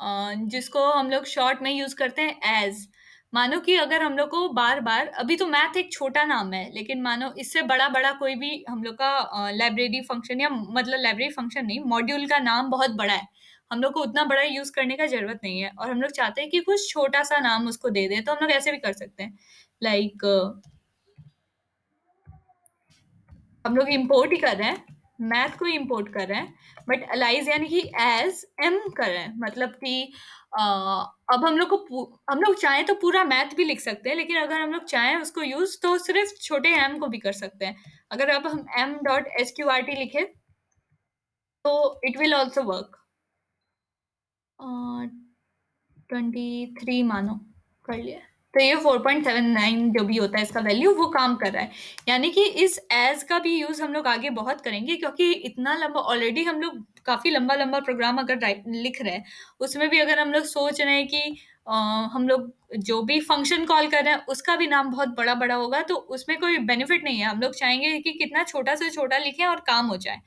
जिसको हम लोग शॉर्ट में यूज करते हैं एज। मानो कि अगर हम लोग को बार बार, अभी तो मैथ एक छोटा नाम है, लेकिन मानो इससे बड़ा बड़ा कोई भी हम लोग का लाइब्रेरी फंक्शन, या मतलब लाइब्रेरी फंक्शन नहीं, मॉड्यूल का नाम बहुत बड़ा है, हम लोग को उतना बड़ा यूज करने का जरूरत नहीं है, और हम लोग चाहते हैं कि कुछ छोटा सा नाम उसको दे दें, तो हम लोग ऐसे भी कर सकते हैं। लाइक हम लोग इंपोर्ट ही कर रहे हैं, मैथ को इंपोर्ट कर रहे हैं, बट अलाइज यानी कि एज एम कर रहे हैं। मतलब कि अब हम लोग चाहें तो पूरा मैथ भी लिख सकते हैं, लेकिन अगर हम लोग चाहें उसको यूज, तो सिर्फ छोटे एम को भी कर सकते हैं। अगर अब हम m.sqrt लिखे तो इट विल ऑल्सो वर्क। 23 मानो कर लिया, तो ये 4.79 जो भी होता है इसका वैल्यू वो काम कर रहा है। यानी कि इस एज का भी यूज हम लोग आगे बहुत करेंगे, क्योंकि इतना लंबा ऑलरेडी हम लोग काफी लंबा लंबा प्रोग्राम अगर लिख रहे हैं, उसमें भी अगर हम लोग सोच रहे हैं कि हम लोग जो भी फंक्शन कॉल कर रहे हैं उसका भी नाम बहुत बड़ा बड़ा होगा, तो उसमें कोई बेनिफिट नहीं है। हम लोग चाहेंगे कि कितना छोटा से छोटा लिखें और काम हो जाए।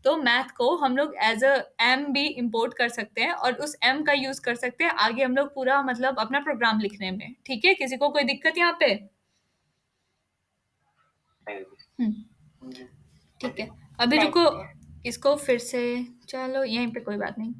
तो मैथ को हम लोग एज अ एम भी इंपोर्ट कर सकते हैं और उस एम का यूज कर सकते हैं आगे हम लोग पूरा मतलब अपना प्रोग्राम लिखने में। ठीक है, किसी को कोई दिक्कत यहाँ पे? ठीक है, अभी रुको, इसको फिर से, चलो यहीं पे कोई बात नहीं।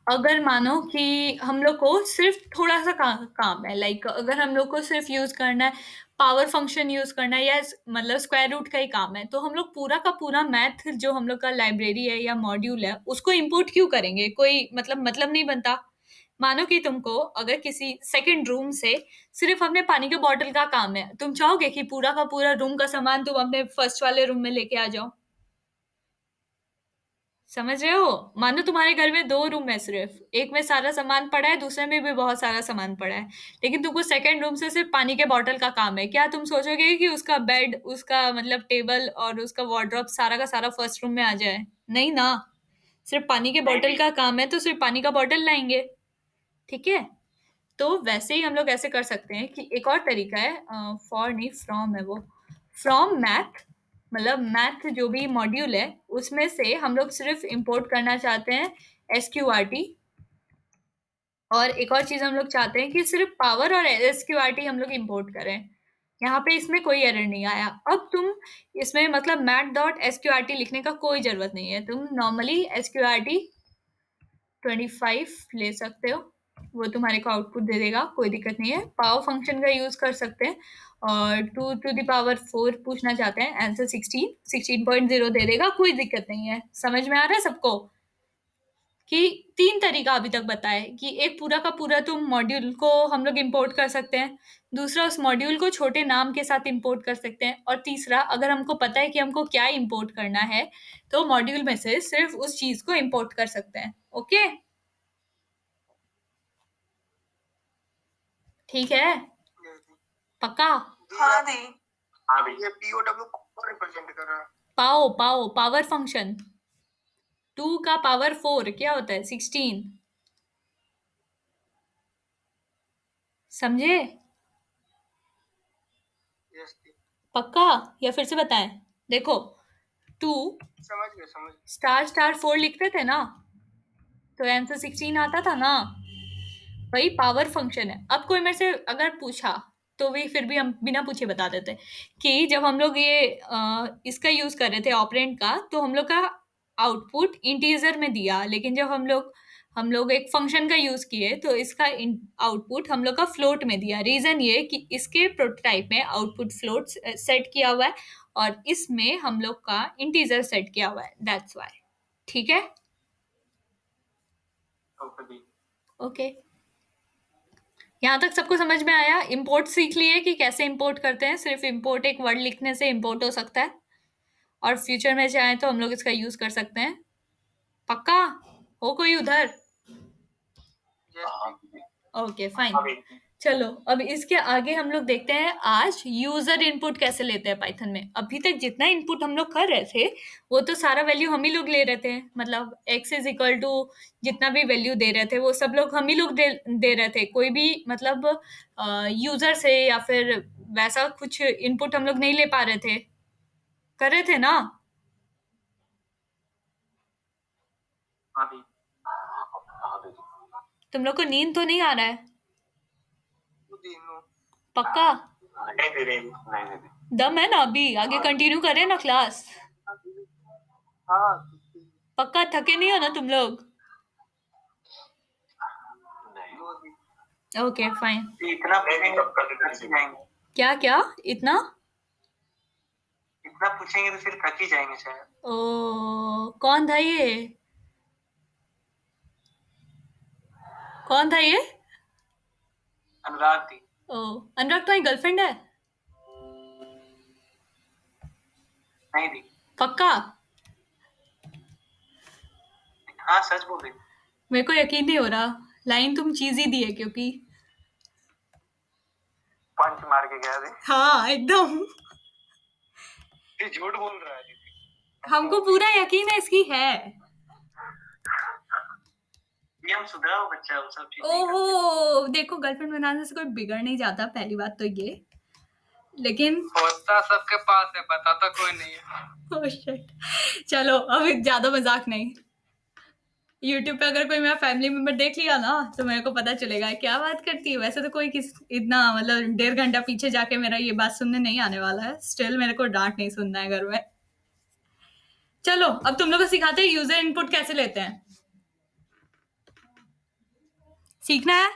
अगर मानो कि हम लोग को सिर्फ थोड़ा सा काम है, लाइक अगर हम लोग को सिर्फ यूज करना है, पावर फंक्शन यूज करना है, या मतलब स्क्वायर रूट का ही काम है, तो हम लोग पूरा का पूरा मैथ जो हम लोग का लाइब्रेरी है या मॉड्यूल है उसको इंपोर्ट क्यों करेंगे? कोई मतलब नहीं बनता। मानो कि तुमको अगर किसी सेकंड रूम से सिर्फ अपने पानी के बॉटल का काम है, तुम चाहोगे कि पूरा का पूरा रूम का सामान तुम अपने फर्स्ट वाले रूम में लेके आ जाओ? समझ रहे हो? मानो तुम्हारे घर में 2 रूम है, सिर्फ एक में सारा सामान पड़ा है, दूसरे में भी बहुत सारा सामान पड़ा है, लेकिन तुमको सेकंड रूम से सिर्फ पानी के बॉटल का काम है। क्या तुम सोचोगे कि उसका बेड, उसका मतलब टेबल और उसका वार्डरोब सारा का सारा फर्स्ट रूम में आ जाए? नहीं ना। सिर्फ पानी के बॉटल का काम है तो सिर्फ पानी का बॉटल लाएंगे। ठीक है, तो वैसे ही हम लोग ऐसे कर सकते हैं कि एक और तरीका है, फॉर नहीं फ्रॉम है वो, फ्रॉम मैथ, मतलब मैथ जो भी मॉड्यूल है उसमें से हम लोग सिर्फ इंपोर्ट करना चाहते हैं SQRT, और एक और चीज हम लोग चाहते हैं कि सिर्फ पावर और SQRT हम लोग इंपोर्ट करें। यहाँ पे इसमें कोई एरर नहीं आया। अब तुम इसमें मतलब mat.sqrt लिखने का कोई जरूरत नहीं है, तुम नॉर्मली SQRT 25 ले सकते हो, वो तुम्हारे को आउटपुट दे देगा, कोई दिक्कत नहीं है। पावर फंक्शन का यूज कर सकते हैं, और 2 टू द पावर 4 पूछना चाहते हैं, आंसर 16.0 दे देगा, कोई दिक्कत नहीं है। समझ में आ रहा है सबको कि 3 तरीका अभी तक बताए कि एक पूरा का पूरा तुम मॉड्यूल को हम लोग इंपोर्ट कर सकते हैं, दूसरा उस मॉड्यूल को छोटे नाम के साथ इंपोर्ट कर सकते हैं, और तीसरा अगर हमको पता है कि हमको क्या इंपोर्ट करना है तो मॉड्यूल में से सिर्फ उस चीज को इंपोर्ट कर सकते हैं। ओके, ठीक है, पक्का? हाँ दी। ये POW को रिप्रेजेंट कर रहा है। पावर फंक्शन 2 का पावर 4 क्या होता है? 16। समझे? यस दी। पक्का या फिर से बताएं? देखो 2 समझ गए। स्टार 4 लिखते थे ना, तो आंसर 16 आता था ना, वही पावर फंक्शन है। अब कोई मेरे से अगर पूछा तो भी फिर भी हम बिना पूछे बता देते कि जब हम लोग ये इसका यूज कर रहे थे ऑपरेंड का, तो हम लोग का आउटपुट इंटीजर में दिया, लेकिन जब हम लोग एक फंक्शन का यूज किए तो इसका आउटपुट हम लोग का फ्लोट में दिया। रीजन ये कि इसके प्रोटोटाइप में आउटपुट फ्लोट सेट किया हुआ है और इसमें हम लोग का इंटीजर सेट किया हुआ है, दैट्स व्हाई। ठीक है, ओके, यहाँ तक सबको समझ में आया? इंपोर्ट सीख लिए कि कैसे इंपोर्ट करते हैं? सिर्फ इंपोर्ट एक वर्ड लिखने से इंपोर्ट हो सकता है, और फ्यूचर में चाहे तो हम लोग इसका यूज कर सकते हैं। पक्का? हो कोई उधर? ओके फाइन, चलो अब इसके आगे हम लोग देखते हैं आज यूजर इनपुट कैसे लेते हैं पाइथन में। अभी तक जितना इनपुट हम लोग कर रहे थे वो तो सारा वैल्यू हम ही लोग ले रहे थे, मतलब x इज इक्वल टू जितना भी वैल्यू दे रहे थे वो सब लोग हम ही लोग दे रहे थे, कोई भी मतलब यूजर से या फिर वैसा कुछ इनपुट हम लोग नहीं ले पा रहे थे, कर रहे थे ना? तुम लोग को नींद तो नहीं आ रहा है? पक्का? दम है ना? अभी आगे कंटिन्यू करें ना क्लास? पक्का? थके नहीं हो ना तुम लोग? Okay fine. इतना क्या इतना पूछेंगे तो फिर थक ही जाएंगे शायद। कौन था ये? अनुराग थी। अनुराग तुम्हारी गर्लफ्रेंड है? नहीं थी। पक्का? हाँ सच बोल रही। मेरे को यकीन नहीं हो रहा, लाइन तुम चीज ही दी है क्योंकि पंच मार के गया थे। हाँ एकदम, ये झूठ बोल रहा है दीदी। हमको पूरा यकीन है इसकी है। ये हम सुधरा हुआ बच्चा है, वो सब चीज नहीं करते। ओहो, देखो गर्लफ्रेंड बनाने से कोई बिगड़ नहीं जाता, पहली बात तो ये, लेकिन होता सबके पास है, बताता कोई नहीं है। oh shit. चलो अब ज्यादा मजाक नहीं। YouTube पे अगर कोई मेरा फैमिली मेंबर देख लिया ना तो मेरे को पता चलेगा क्या बात करती है। वैसे तो कोई इतना मतलब 1.5 घंटा पीछे जाके मेरा ये बात सुनने नहीं आने वाला है, स्टिल मेरे को डांट नहीं सुनना है घर में। चलो अब तुम लोग को सिखाते हैं यूजर इनपुट कैसे लेते हैं। सीखना है,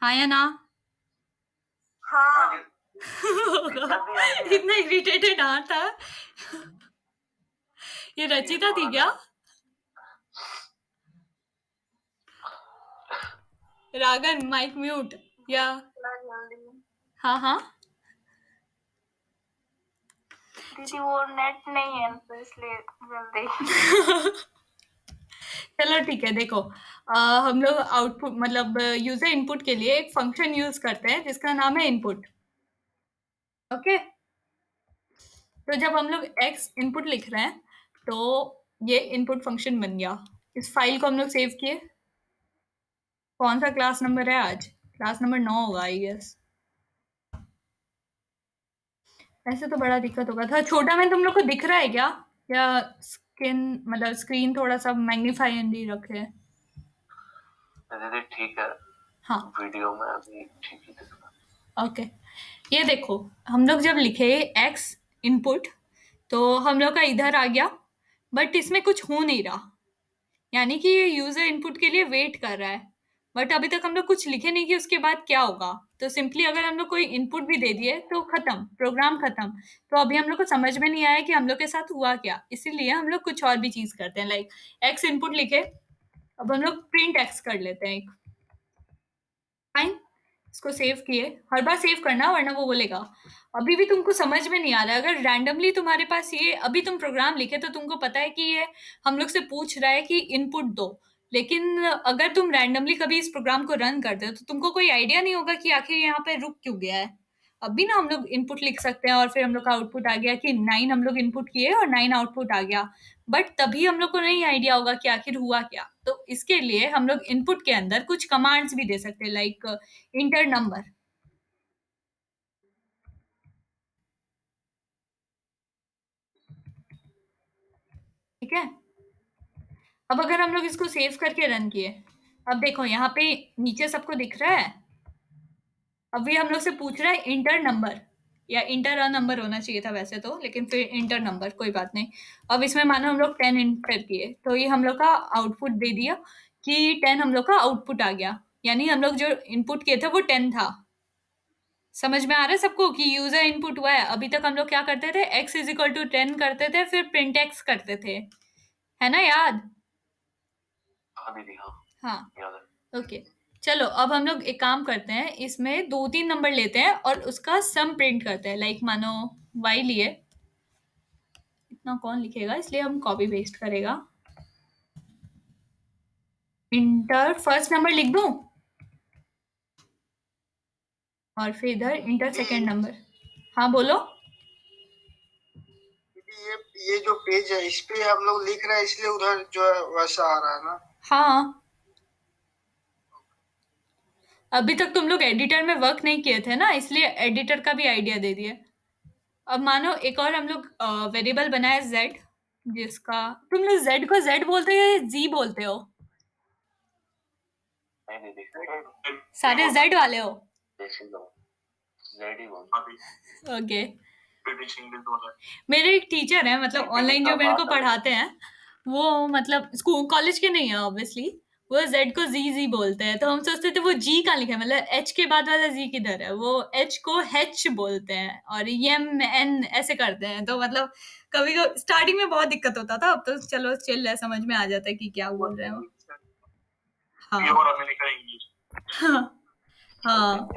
हाँ या ना? हाँ इतना इरिटेटेड हाँ था। ये रचिता थी क्या? रागन माइक म्यूट या? हाँ हाँ दीदी वो नेट नहीं है तो इसलिए जल्दी। चलो ठीक है, देखो हम लोग आउटपुट मतलब यूजर इनपुट के लिए एक फंक्शन यूज करते हैं जिसका नाम है इनपुट। ओके, तो जब हम लोग x इनपुट लिख रहे हैं तो ये इनपुट फंक्शन बन गया। इस फाइल को हम लोग सेव किए। कौन सा क्लास नंबर है आज? क्लास नंबर 9 होगा आई गेस। ऐसे तो बड़ा दिक्कत होगा था। छोटा में तुम लोग को दिख रहा है क्या, या मतलब स्क्रीन थोड़ा सा मैग्नीफाई एंड रखे? दीदी ठीक है, हाँ वीडियो में अभी ठीक ही दिख रहा है। ओके, ये देखो हम लोग जब लिखे x इनपुट तो हम लोग का इधर आ गया, बट इसमें कुछ हो नहीं रहा, यानी कि ये यूजर इनपुट के लिए वेट कर रहा है। बट अभी तक हम लोग कुछ लिखे नहीं कि उसके बाद क्या होगा। तो सिंपली अगर हम लोग कोई इनपुट भी दे दिए तो खत्म, प्रोग्राम खत्म। तो अभी हम लोग को समझ में नहीं आया कि हम लोग के साथ हुआ क्या, इसीलिए हम लोग कुछ और भी चीज करते हैं। लाइक x इनपुट लिखे, अब हम लोग प्रिंट x कर लेते हैं। फाइन, इसको सेव किए। हर बार सेव करना वरना वो बोलेगा अभी भी तुमको समझ में नहीं आ रहा है। अगर रैंडमली तुम्हारे पास ये अभी तुम प्रोग्राम लिखे तो तुमको पता है कि ये हम लोग से पूछ रहा है कि इनपुट दो, लेकिन अगर तुम रैंडमली कभी इस प्रोग्राम को रन करते हो तो तुमको कोई आइडिया नहीं होगा कि आखिर यहाँ पे रुक क्यों गया है। अभी ना हम लोग इनपुट लिख सकते हैं और फिर हम लोग का आउटपुट आ गया कि 9 हम लोग इनपुट किए और 9 आउटपुट आ गया, बट तभी हम लोग को नहीं आइडिया होगा कि आखिर हुआ क्या। तो इसके लिए हम लोग इनपुट के अंदर कुछ कमांड्स भी दे सकते हैं, लाइक इंटर नंबर। ठीक है, अब अगर हम लोग इसको सेव करके रन किए, अब देखो यहाँ पे नीचे सबको दिख रहा है। अभी हम लोग से पूछ रहा है इंटर नंबर, या इंटर अ नंबर होना चाहिए था वैसे तो, लेकिन फिर इंटर नंबर, कोई बात नहीं। अब इसमें मानो हम लोग 10 इंटर किए तो ये हम लोग का आउटपुट दे दिया कि 10 हम लोग का आउटपुट आ गया, यानी हम लोग जो इनपुट किए थे वो 10 था। समझ में आ रहा है सबको कि यूजर इनपुट हुआ है? अभी तक हम लोग क्या करते थे, x इज इक्वल टू 10 करते थे, फिर प्रिंट x करते थे, है ना याद? हाँ दीदी हाँ हाँ याद है। ओके, चलो अब हम लोग एक काम करते हैं, इसमें 2-3 नंबर लेते हैं और उसका सम प्रिंट करते हैं। लाइक मानो y लिए, इतना कौन लिखेगा इसलिए हम कॉपी पेस्ट करेगा। इंटर फर्स्ट नंबर लिख दूं और फिर इधर इंटर सेकेंड नंबर। हाँ बोलो। ये जो पेज है इस पे हम लोग लिख रहे हैं इसलिए उधर जो है वैसा आ रहा है ना। हाँ, अभी तक तुम लोग एडिटर में वर्क नहीं किए थे ना, इसलिए एडिटर का भी आइडिया दे दिए। अब मानो एक और हम लोग वेरिएबल बनाए z, जिसका तुम लोग z को z बोलते हो या z बोलते हो? नहीं दीदी सारे z वाले हो? जेड ही बोल। ओके, मेरे एक टीचर है मतलब ऑनलाइन जो मेरे को पढ़ाते हैं, वो मतलब स्कूल कॉलेज के नहीं है ऑब्वियसली, वो z को जी बोलते हैं। तो हम सोचते थे वो जी कहाँ लिखा है, मतलब h के बाद वाला जी किधर है, वो h को h बोलते हैं और एम एन ऐसे करते हैं। तो मतलब कभी कभी स्टार्टिंग में बहुत दिक्कत होता था, अब तो चलो चिल है, समझ में आ जाता है कि क्या बोल रहे हो। हाँ हाँ,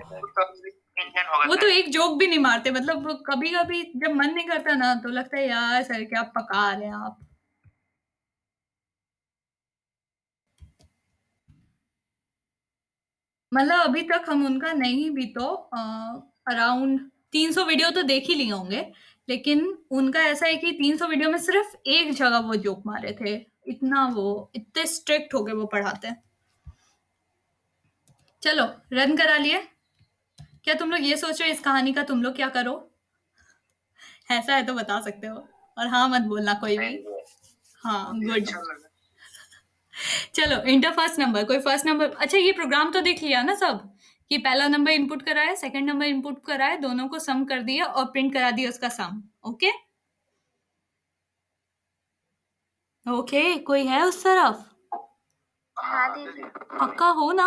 वो तो एक जोक भी नहीं मारते, मतलब कभी कभी जब मन नहीं करता ना तो लगता है यार सर क्या पका रहे हैं आप। मतलब अभी तक हम उनका नहीं भी तो अराउंड 300 वीडियो तो देख ही लिए होंगे, लेकिन उनका ऐसा है कि 300 वीडियो में सिर्फ एक जगह वो जोक मारे थे। इतना वो इतने स्ट्रिक्ट हो गए वो पढ़ाते हैं। चलो रन करा लिए। क्या तुम लोग ये सोच रहे हो इस कहानी का तुम लोग क्या करो? ऐसा है तो बता सकते हो, और हाँ मत बोलना कोई भी। हाँ गुड। अच्छा लगा। चलो इंटर फर्स्ट नंबर, कोई फर्स्ट नंबर। अच्छा ये प्रोग्राम तो देख लिया ना सब, कि पहला नंबर इनपुट करा है, सेकंड नंबर इनपुट करा है, दोनों को सम कर दिया और प्रिंट करा दिया उसका सम। ओके ओके, कोई है उस तरफ? हाँ दीदी। पक्का हो ना?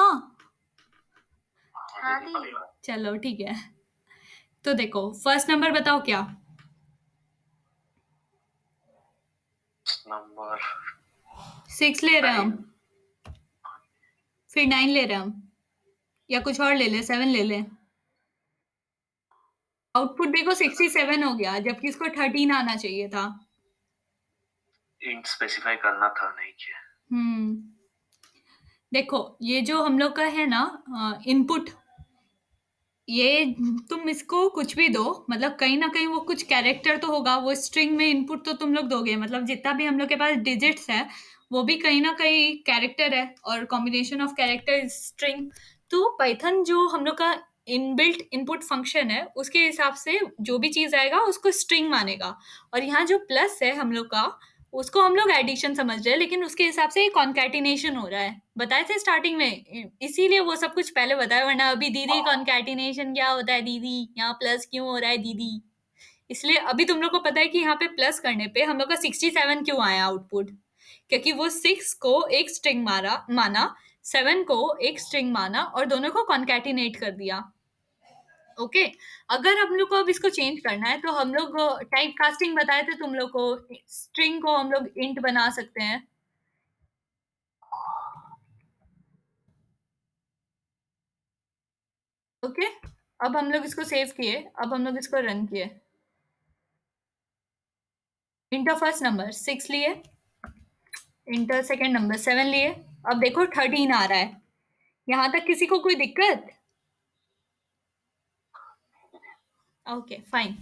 हाँ दीदी। चलो ठीक है। तो देखो फर्स्ट नंबर बताओ क्या? नंबर 6 ले रहे हैं हम, फिर 9 ले रहे हैं हम, या कुछ और ले ले, 7 ले ले। आउटपुट देखो 67 हो गया, जबकि इसको 13 आना चाहिए था। इंट स्पेसिफाई करना था, नहीं किया। देखो ये जो हम लोग का है ना इनपुट, ये तुम इसको कुछ भी दो, मतलब कहीं ना कहीं वो कुछ कैरेक्टर तो होगा, वो स्ट्रिंग में इनपुट तो तुम लोग दोगे, मतलब जितना भी हम लोग के पास डिजिट्स है वो भी कहीं ना कहीं कैरेक्टर है, और कॉम्बिनेशन ऑफ कैरेक्टर स्ट्रिंग। तो पाइथन जो हम लोग का इनबिल्ट इनपुट फंक्शन है उसके हिसाब से जो भी चीज आएगा उसको स्ट्रिंग मानेगा। और यहाँ जो प्लस है हम लोग का, उसको हम लोग एडिशन समझ रहे हैं, लेकिन उसके हिसाब से कॉन्कैटिनेशन हो रहा है। बताए थे स्टार्टिंग में, इसीलिए वो सब कुछ पहले बताया, वरना अभी दीदी कॉन्कैटिनेशन क्या होता है दीदी, यहाँ प्लस क्यों हो रहा है दीदी। इसलिए अभी तुम लोग को पता है कि यहाँ पे प्लस करने पे हम लोग का 67 क्यों आया आउटपुट, क्योंकि वो 6 को एक स्ट्रिंग माना, 7 को एक स्ट्रिंग माना और दोनों को कॉन्कैटिनेट कर दिया। ओके अगर हम लोग को अब इसको चेंज करना है तो हम लोग टाइप कास्टिंग बताए थे तुम लोग को, स्ट्रिंग को हम लोग इंट बना सकते हैं। ओके अब हम लोग इसको सेव किए, अब हम लोग इसको रन किए। इंटर फर्स्ट नंबर 6 लिए, इंटर सेकेंड नंबर 7 लिए। अब देखो 13 आ रहा है। यहां तक किसी को कोई दिक्कत? Okay fine.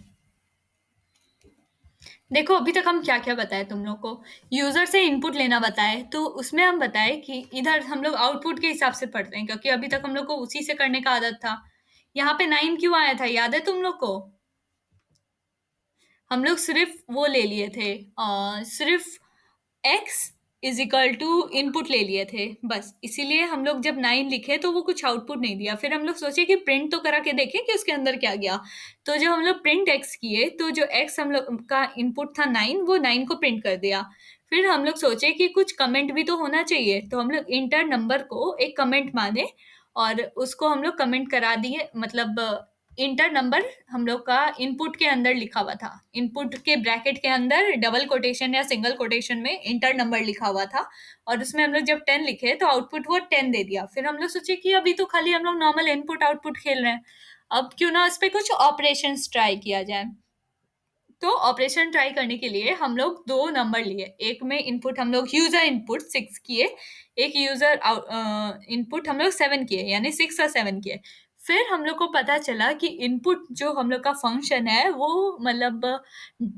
देखो अभी तक हम क्या क्या बताए तुम लोग को। यूजर से इनपुट लेना बताए, तो उसमें हम बताए कि इधर हम लोग आउटपुट के हिसाब से पढ़ते हैं, क्योंकि अभी तक हम लोग को उसी से करने का आदत था। यहाँ पे 9 क्यों आया था याद है तुम लोग को? हम लोग सिर्फ वो ले लिए थे, सिर्फ x is equal to input ले लिए थे बस, इसीलिए हम लोग जब 9 लिखे तो वो कुछ आउटपुट नहीं दिया। फिर हम लोग सोचे कि प्रिंट तो करा के देखें कि उसके अंदर क्या गया। तो जब हम लोग प्रिंट x किए तो जो x हम लोग का इनपुट था 9, वो 9 को प्रिंट कर दिया। फिर हम लोग सोचे कि कुछ कमेंट भी तो होना चाहिए, तो हम लोग इंटर नंबर को एक कमेंट माने और उसको हम लोग कमेंट करा दिए। मतलब इंटर नंबर हम लोग का इनपुट के अंदर लिखा हुआ था, इनपुट के ब्रैकेट के अंदर डबल कोटेशन या सिंगल कोटेशन में इंटर नंबर लिखा हुआ था, और उसमें हम लोग जब 10 लिखे तो आउटपुट वो 10 दे दिया। फिर हम लोग सोचे कि अभी तो खाली हम लोग नॉर्मल इनपुट आउटपुट खेल रहे हैं, अब क्यों ना इस पे कुछ ऑपरेशन ट्राई किया जाए। तो ऑपरेशन ट्राई करने के लिए हम लोग 2 नंबर लिए, एक में इनपुट हम लोग यूजर इनपुट 6 किए, एक यूजर इनपुट हम लोग 7 किए, यानी 6 और 7 किए। फिर हम लोग को पता चला कि इनपुट जो हम लोग का फंक्शन है वो मतलब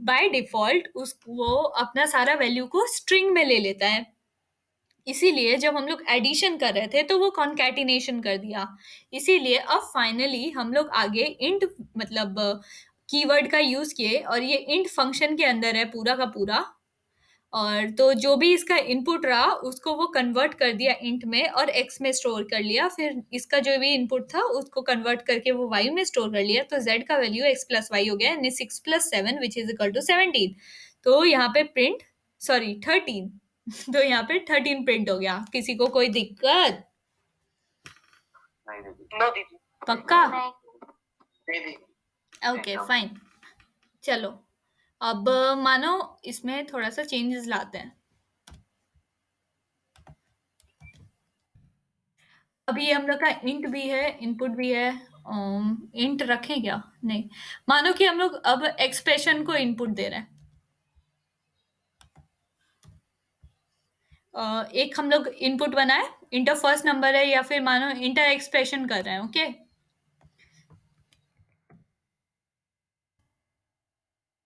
बाय डिफॉल्ट वो अपना सारा वैल्यू को स्ट्रिंग में ले लेता है, इसीलिए जब हम लोग एडिशन कर रहे थे तो वो कॉन्कैटिनेशन कर दिया। इसीलिए अब फाइनली हम लोग आगे इंट मतलब कीवर्ड का यूज किए, और ये इंट फंक्शन के अंदर है पूरा का पूरा। और तो जो भी इसका इनपुट रहा उसको वो कन्वर्ट कर दिया इंट में और एक्स में स्टोर कर लिया। फिर इसका जो भी इनपुट था उसको कन्वर्ट करके वो वाई में स्टोर कर लिया, तो जेड का वैल्यू एक्स प्लस वाई हो गया, यानी 6 plus 7 which is equal to 17। तो यहाँ पे प्रिंट, सॉरी 13 तो यहाँ पे 13 प्रिंट हो गया। किसी को कोई दिक्कत? नहीं दीदी। नो दीदी। पक्का? नहीं दीदी। Okay fine. चलो अब मानो इसमें थोड़ा सा चेंजेस लाते हैं। अभी हम लोग का इंट भी है, इनपुट भी है। इंट रखें क्या? नहीं, मानो कि हम लोग अब एक्सप्रेशन को इनपुट दे रहे हैं। एक हम लोग इनपुट बनाए, इंटर फर्स्ट नंबर है या फिर मानो इंटर एक्सप्रेशन कर रहे हैं। ओके,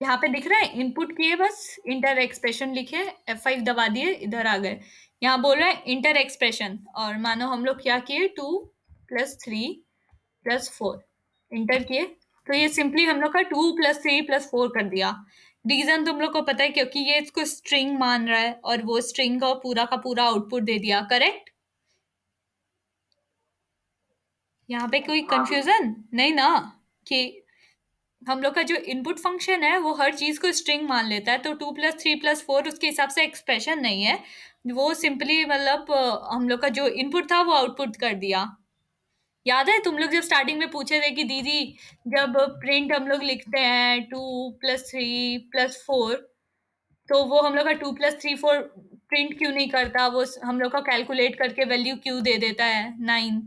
यहाँ पे दिख रहा है इनपुट किए, बस इंटर एक्सप्रेशन लिखे, F5 दबा दिए, इधर आ गए। यहाँ बोल रहे हैं इंटर एक्सप्रेशन, और मानो हम लोग क्या किए, 2 + 3 + 4 इंटर किए, तो ये सिंपली हम लोग का 2 + 3 + 4 कर दिया। रीजन तुम लोग को पता है, क्योंकि ये इसको स्ट्रिंग मान रहा है और वो स्ट्रिंग का पूरा आउटपुट दे दिया। करेक्ट? यहाँ पे कोई कंफ्यूजन नहीं ना, कि हम लोग का जो इनपुट फंक्शन है वो हर चीज को स्ट्रिंग मान लेता है, तो 2 + 3 + 4 उसके हिसाब से एक्सप्रेशन नहीं है, वो सिंपली मतलब हम लोग का जो इनपुट था वो आउटपुट कर दिया। याद है तुम लोग जब स्टार्टिंग में पूछे थे कि दीदी जब प्रिंट हम लोग लिखते हैं 2 + 3 + 4, तो वो हम लोग का 2 + 3 4 प्रिंट क्यों नहीं करता, वो हम लोग का कैलकुलेट करके वैल्यू क्यों दे देता है 9?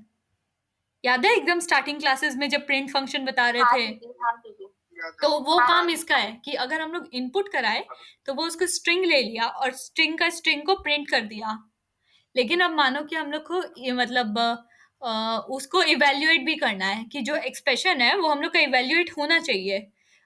याद है एकदम स्टार्टिंग क्लासेस में जब प्रिंट फंक्शन बता रहे हाँ थे? दीदी, हाँ दीदी। तो वो काम इसका है कि अगर हम लोग इनपुट कराए तो वो उसको स्ट्रिंग ले लिया और स्ट्रिंग को प्रिंट कर दिया। लेकिन अब मानो कि हम लोग को ये मतलब उसको इवेल्युएट भी करना है कि जो एक्सप्रेशन है वो हम लोग का इवेल्युएट होना चाहिए।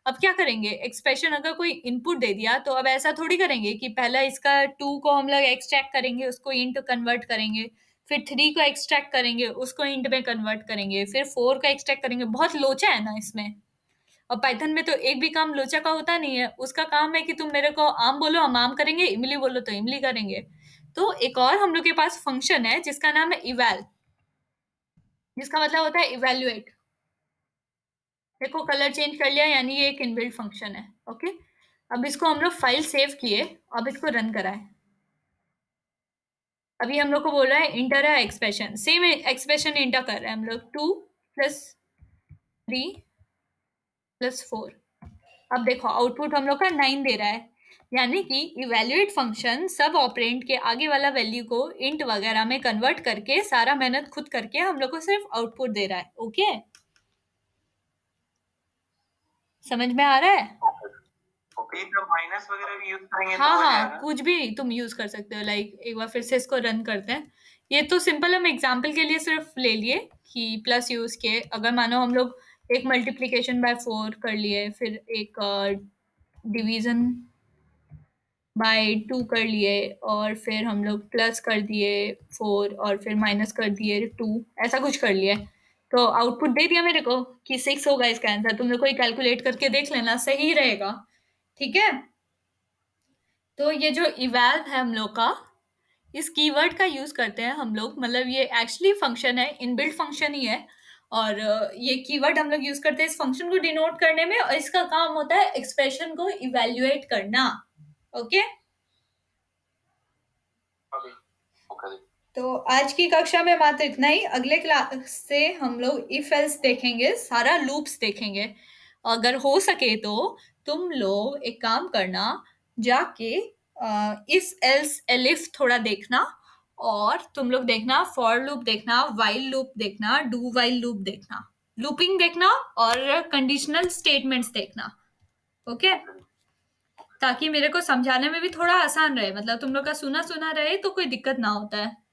अब क्या करेंगे, एक्सप्रेशन अगर कोई इनपुट दे दिया तो अब ऐसा थोड़ी करेंगे कि पहले इसका 2 को हम लोग एक्सट्रैक्ट करेंगे, उसको इंट कन्वर्ट करेंगे, फिर 3 को एक्सट्रैक्ट करेंगे, उसको इंट में कन्वर्ट करेंगे, फिर 4 को एक्सट्रैक्ट करेंगे। बहुत लोचा है ना इसमें। और पाइथन में तो एक भी काम लोचा का होता नहीं है, उसका काम है कि तुम मेरे को आम बोलो हम आम करेंगे, इमली बोलो तो इमली करेंगे। तो एक और हम लोग के पास फंक्शन है जिसका नाम है इवैल, जिसका मतलब होता है इवैल्यूएट। देखो कलर चेंज कर लिया, यानी ये एक इनबिल्ट फंक्शन है। ओके, अब इसको हम लोग फाइल सेव किए, अब इसको रन कराए। अभी हम लोग को बोल रहा है इंटर है एक्सप्रेशन, सेम एक्सप्रेशन इंटर कर रहे हैं हम लोग, 2 + 3 + 4। अब देखो आउटपुट हम लोग का 9 दे रहा है, यानी कि इवैल्यूएट फंक्शन सब ऑपरेंड के आगे वाला वैल्यू को इंट वगैरह में कन्वर्ट करके सारा मेहनत खुद करके हम लोग को सिर्फ आउटपुट दे रहा है। ओके, समझ में आ रहा है? ओके, तो माइनस वगैरह भी यूज करेंगे हाँ तो हो हाँ, जाएगा? कुछ भी तुम यूज कर सकते हो। लाइक एक बार फिर से इसको रन करते हैं। ये तो सिंपल हम एग्जाम्पल के लिए सिर्फ ले लिए कि प्लस यूज के, अगर मानो हम लोग एक मल्टीप्लीकेशन बाय 4 कर लिए, फिर एक डिवीजन बाय 2 कर लिए, और फिर हम लोग प्लस कर दिए 4 और फिर माइनस कर दिए 2, ऐसा कुछ कर लिया, तो आउटपुट दे दिया मेरे को कि 6 होगा इसका आंसर। तुम लोग को कैलकुलेट करके देख लेना, सही रहेगा। ठीक है, तो ये जो इवैल है हम लोग का, इस कीवर्ड का यूज करते हैं हम लोग, मतलब ये एक्चुअली फंक्शन है, इनबिल्ट फंक्शन ही है, और ये कीवर्ड हम लोग यूज करते हैं इस फंक्शन को डिनोट करने में, और इसका काम होता है एक्सप्रेशन को इवैल्यूएट करना। ओके, तो आज की कक्षा में मात्र इतना ही। अगले क्लास से हम लोग इफ एल्स देखेंगे, सारा लूप्स देखेंगे। अगर हो सके तो तुम लोग एक काम करना, जाके इफ एल्स एलिफ थोड़ा देखना, और तुम लोग देखना फॉर लूप देखना, वाइल लूप देखना, डू वाइल लूप देखना, लूपिंग देखना, और कंडीशनल स्टेटमेंट्स देखना। ओके, ताकि मेरे को समझाने में भी थोड़ा आसान रहे, मतलब तुम लोग का सुना सुना रहे तो कोई दिक्कत ना होता है।